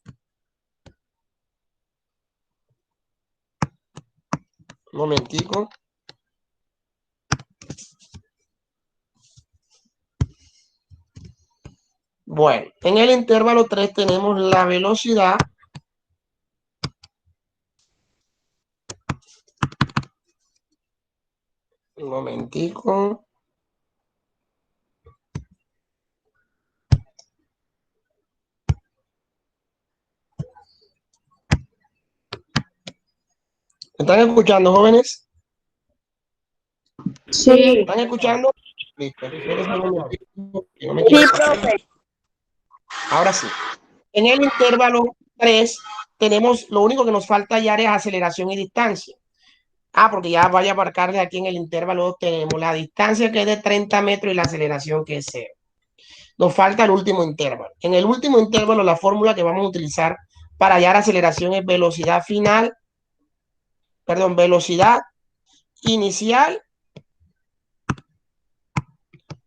Un momentico. Bueno, en el intervalo 3 tenemos la velocidad un momentico. ¿Me están escuchando, jóvenes? Sí, ¿Están escuchando? Listo. sí, profe. Ahora sí. En el intervalo 3 tenemos, lo único que nos falta hallar es aceleración y distancia. Porque ya vaya a marcarle aquí en el intervalo 2 tenemos la distancia que es de 30 metros y la aceleración que es 0. Nos falta el último intervalo. En el último intervalo la fórmula que vamos a utilizar para hallar aceleración es velocidad final, perdón, velocidad inicial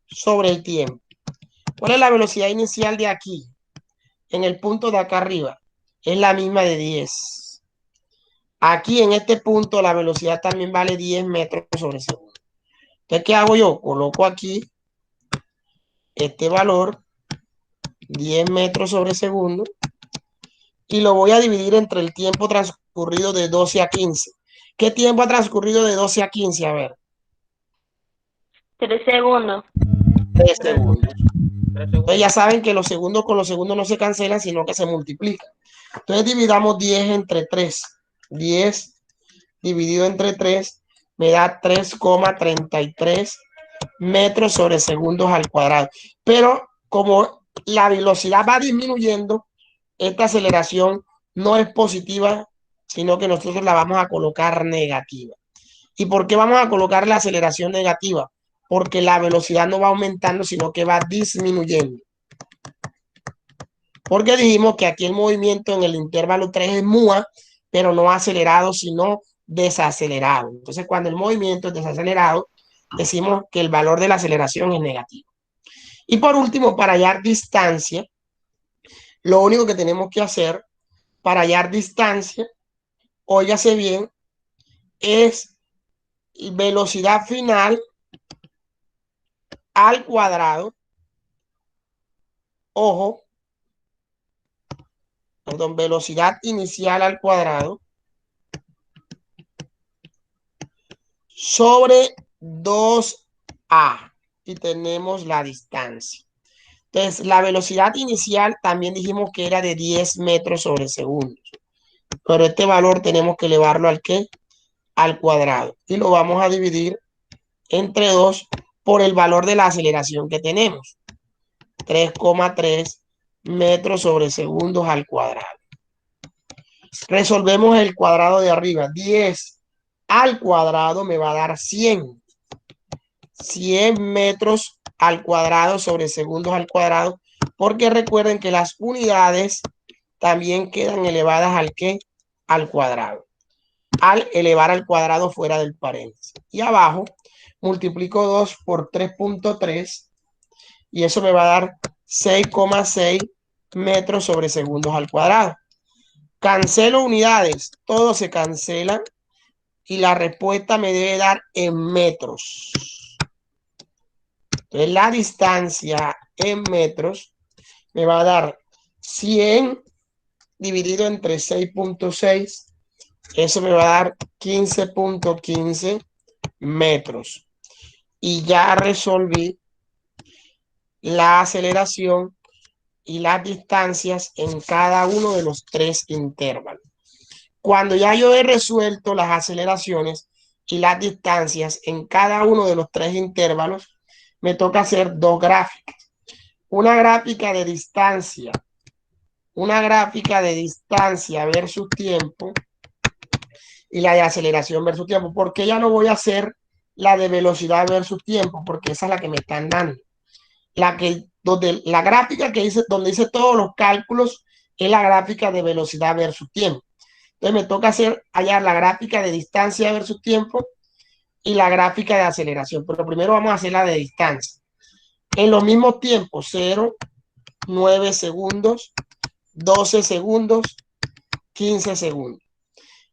sobre el tiempo. ¿Cuál es la velocidad inicial de aquí? En el punto de acá arriba. Es la misma de 10. Aquí en este punto la velocidad también vale 10 metros sobre segundo. Entonces, ¿qué hago yo? Coloco aquí este valor, 10 metros sobre segundo, y lo voy a dividir entre el tiempo transcurrido de 12 a 15. ¿Qué tiempo ha transcurrido de 12 a 15? A ver, 3 segundos. 3 segundos. Entonces ya saben que los segundos con los segundos no se cancelan, sino que se multiplican. Entonces dividamos 10 entre 3. 10 dividido entre 3 me da 3,33 metros sobre segundos al cuadrado. Pero como la velocidad va disminuyendo, esta aceleración no es positiva, sino que nosotros la vamos a colocar negativa. ¿Y por qué vamos a colocar la aceleración negativa? Porque la velocidad no va aumentando, sino que va disminuyendo. Porque dijimos que aquí el movimiento en el intervalo 3 es MUA, pero no acelerado, sino desacelerado. Entonces, cuando el movimiento es desacelerado, decimos que el valor de la aceleración es negativo. Y por último, para hallar distancia, lo único que tenemos que hacer para hallar distancia, óigase bien, es velocidad final al cuadrado, ojo, perdón, velocidad inicial al cuadrado sobre 2a y tenemos la distancia. Entonces, la velocidad inicial también dijimos que era de 10 metros sobre segundo, pero este valor tenemos que elevarlo al ¿qué? Al cuadrado y lo vamos a dividir entre 2 por el valor de la aceleración que tenemos, 3,3 metros sobre segundos al cuadrado. Resolvemos el cuadrado de arriba. 10 al cuadrado me va a dar 100. 100 metros al cuadrado sobre segundos al cuadrado, porque recuerden que las unidades también quedan elevadas al ¿qué? Al cuadrado. Al elevar al cuadrado fuera del paréntesis. Y abajo multiplico 2 por 3,3 y eso me va a dar 6,6 metros sobre segundos al cuadrado. Cancelo unidades, todo se cancela y la respuesta me debe dar en metros. Entonces la distancia en metros me va a dar 100 dividido entre 6.6. Eso me va a dar 15.15 metros. Y ya resolví la aceleración y las distancias en cada uno de los tres intervalos. Cuando ya yo he resuelto las aceleraciones y las distancias en cada uno de los tres intervalos, me toca hacer dos gráficas. Una gráfica de distancia versus tiempo y la de aceleración versus tiempo. ¿Por qué ya no voy a hacer la de velocidad versus tiempo? Porque esa es la que me están dando. La gráfica que dice, donde dice todos los cálculos, es la gráfica de velocidad versus tiempo. Entonces me toca hallar la gráfica de distancia versus tiempo y la gráfica de aceleración. Pero primero vamos a hacer la de distancia. En los mismos tiempos, 0, 9 segundos, 12 segundos, 15 segundos.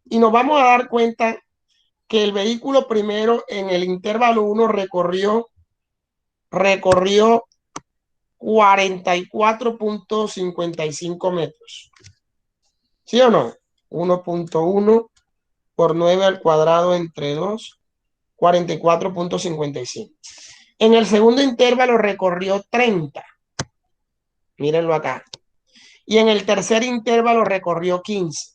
Y nos vamos a dar cuenta que el vehículo primero en el intervalo 1 recorrió 44.55 metros. ¿Sí o no? 1.1 por 9 al cuadrado entre 2, 44.55. En el segundo intervalo recorrió 30. Mírenlo acá. Y en el tercer intervalo recorrió 15.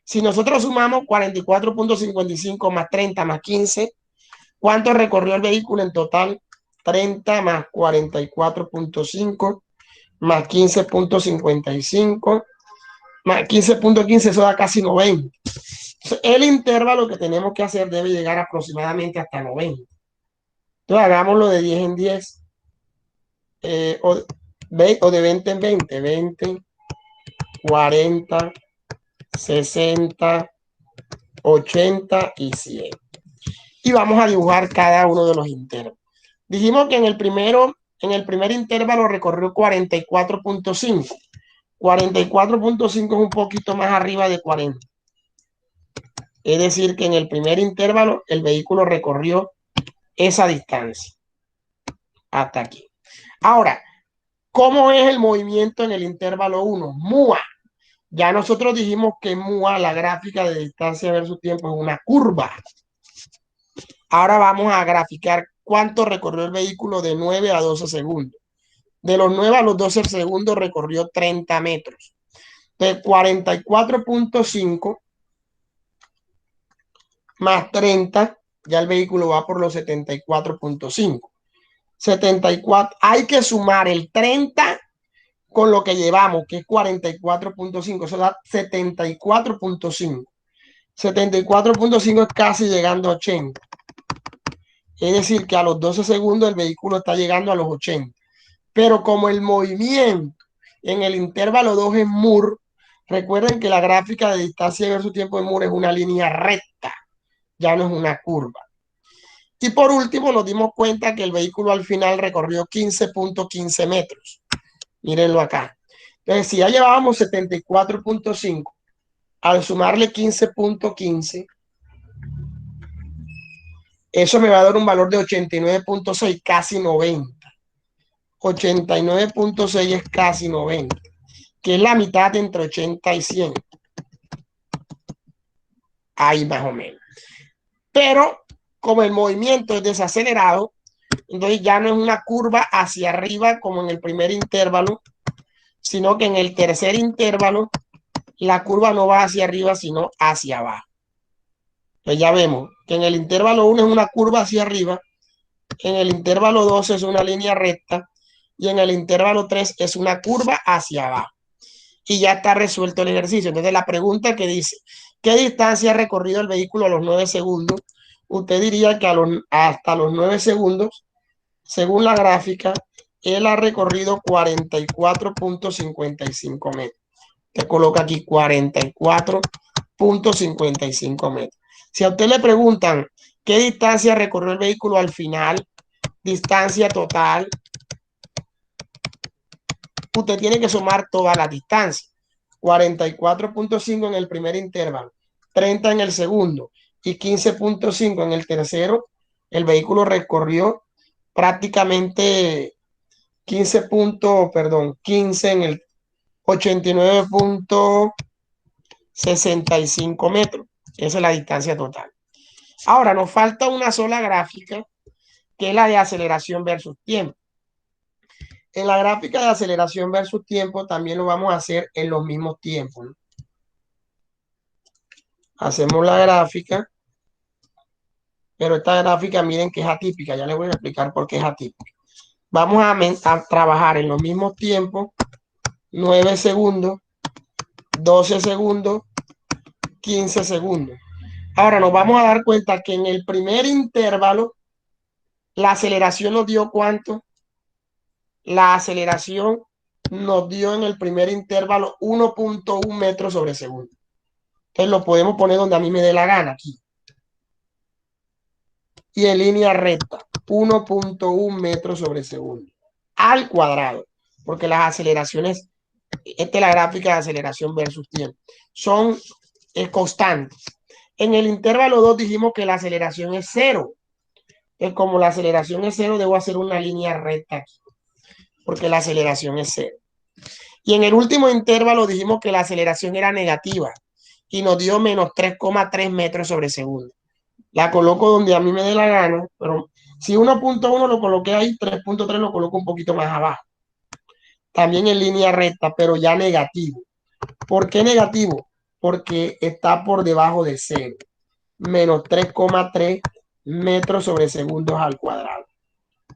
Si nosotros sumamos 44.55 más 30 más 15, ¿cuánto recorrió el vehículo en total? 30 más 44.5 más 15.55 más 15.15, eso da casi 90. El intervalo que tenemos que hacer debe llegar aproximadamente hasta 90. Entonces hagámoslo de 10 en 10 o de 20 en 20, 20, 40, 60, 80 y 100. Y vamos a dibujar cada uno de los intervalos. Dijimos que en el primer intervalo recorrió 44.5. 44.5 es un poquito más arriba de 40. Es decir, que en el primer intervalo el vehículo recorrió esa distancia. Hasta aquí. Ahora, ¿cómo es el movimiento en el intervalo 1? MUA. Ya nosotros dijimos que MUA, la gráfica de distancia versus tiempo, es una curva. Ahora vamos a graficar cuánto recorrió el vehículo de 9 a 12 segundos. De los 9 a los 12 segundos recorrió 30 metros. De 44.5 más 30, ya el vehículo va por los 74.5. 74, hay que sumar el 30 con lo que llevamos, que es 44.5, eso da 74.5. 74.5 es casi llegando a 80. Es decir, que a los 12 segundos el vehículo está llegando a los 80. Pero como el movimiento en el intervalo 2 es Moore, recuerden que la gráfica de distancia versus tiempo de Moore es una línea recta, ya no es una curva. Y por último nos dimos cuenta que el vehículo al final recorrió 15.15 metros. Mírenlo acá. Entonces, si ya llevábamos 74.5, al sumarle 15.15, eso me va a dar un valor de 89.6, casi 90. 89.6 es casi 90, que es la mitad entre 80 y 100. Ahí más o menos. Pero como el movimiento es desacelerado, entonces ya no es una curva hacia arriba como en el primer intervalo, sino que en el tercer intervalo la curva no va hacia arriba, sino hacia abajo. Pues ya vemos que en el intervalo 1 es una curva hacia arriba, en el intervalo 2 es una línea recta y en el intervalo 3 es una curva hacia abajo. Y ya está resuelto el ejercicio. Entonces la pregunta que dice, ¿qué distancia ha recorrido el vehículo a los 9 segundos? Usted diría que hasta los 9 segundos, según la gráfica, él ha recorrido 44.55 metros. Te coloca aquí 44.55 metros. Si a usted le preguntan qué distancia recorrió el vehículo al final, distancia total, usted tiene que sumar toda la distancia. 44.5 en el primer intervalo, 30 en el segundo y 15.5 en el tercero, el vehículo recorrió prácticamente 15 en el 89.65 metros. Esa es la distancia total. Ahora nos falta una sola gráfica, que es la de aceleración versus tiempo. En la gráfica de aceleración versus tiempo también lo vamos a hacer en los mismos tiempos, ¿no? Hacemos la gráfica, pero esta gráfica miren que es atípica. Ya les voy a explicar por qué es atípica. Vamos a trabajar en los mismos tiempos, 9 segundos, 12 segundos, 15 segundos. Ahora nos vamos a dar cuenta que en el primer intervalo la aceleración nos dio ¿cuánto? La aceleración nos dio en el primer intervalo 1.1 metros sobre segundo. Entonces lo podemos poner donde a mí me dé la gana, aquí. Y en línea recta, 1.1 metros sobre segundo al cuadrado, porque las aceleraciones, esta es la gráfica de aceleración versus tiempo, son constantes. En el intervalo 2 dijimos que la aceleración es cero. Como la aceleración es cero, debo hacer una línea recta aquí, porque la aceleración es cero. Y en el último intervalo dijimos que la aceleración era negativa y nos dio menos 3,3 metros sobre segundo. La coloco donde a mí me dé la gana, pero si 1.1 lo coloqué ahí, 3.3 lo coloco un poquito más abajo. También en línea recta, pero ya negativo. ¿Por qué negativo? Porque está por debajo de cero. Menos 3,3 metros sobre segundos al cuadrado.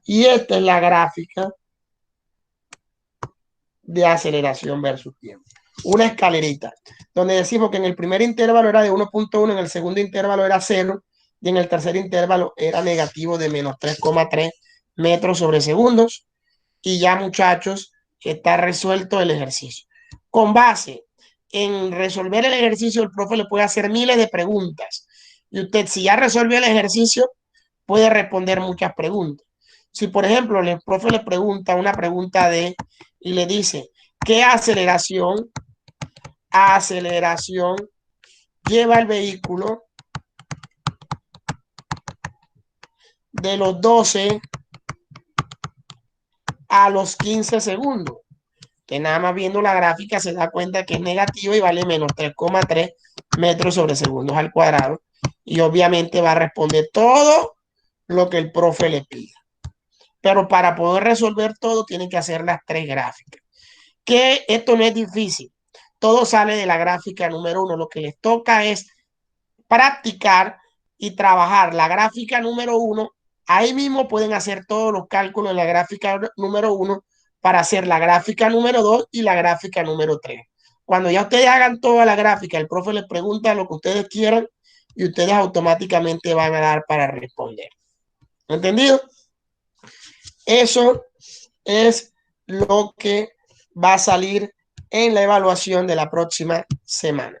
Y esta es la gráfica de aceleración versus tiempo. Una escalerita, donde decimos que en el primer intervalo era de 1.1, en el segundo intervalo era 0, y en el tercer intervalo era negativo de menos 3,3 metros sobre segundos. Y ya, muchachos, está resuelto el ejercicio. Con base en resolver el ejercicio, el profe le puede hacer miles de preguntas. Y usted, si ya resolvió el ejercicio, puede responder muchas preguntas. Si, por ejemplo, el profe le pregunta una pregunta y le dice, ¿qué aceleración lleva el vehículo de los 12 a los 15 segundos? Que nada más viendo la gráfica se da cuenta que es negativo y vale menos 3,3 metros sobre segundos al cuadrado. Y obviamente va a responder todo lo que el profe le pida. Pero para poder resolver todo, tiene que hacer las tres gráficas. Que esto no es difícil. Todo sale de la gráfica número 1. Lo que les toca es practicar y trabajar la gráfica número 1. Ahí mismo pueden hacer todos los cálculos en la gráfica número 1 para hacer la gráfica número 2 y la gráfica número 3. Cuando ya ustedes hagan toda la gráfica, el profe les pregunta lo que ustedes quieran y ustedes automáticamente van a dar para responder. ¿Entendido? Eso es lo que va a salir en la evaluación de la próxima semana.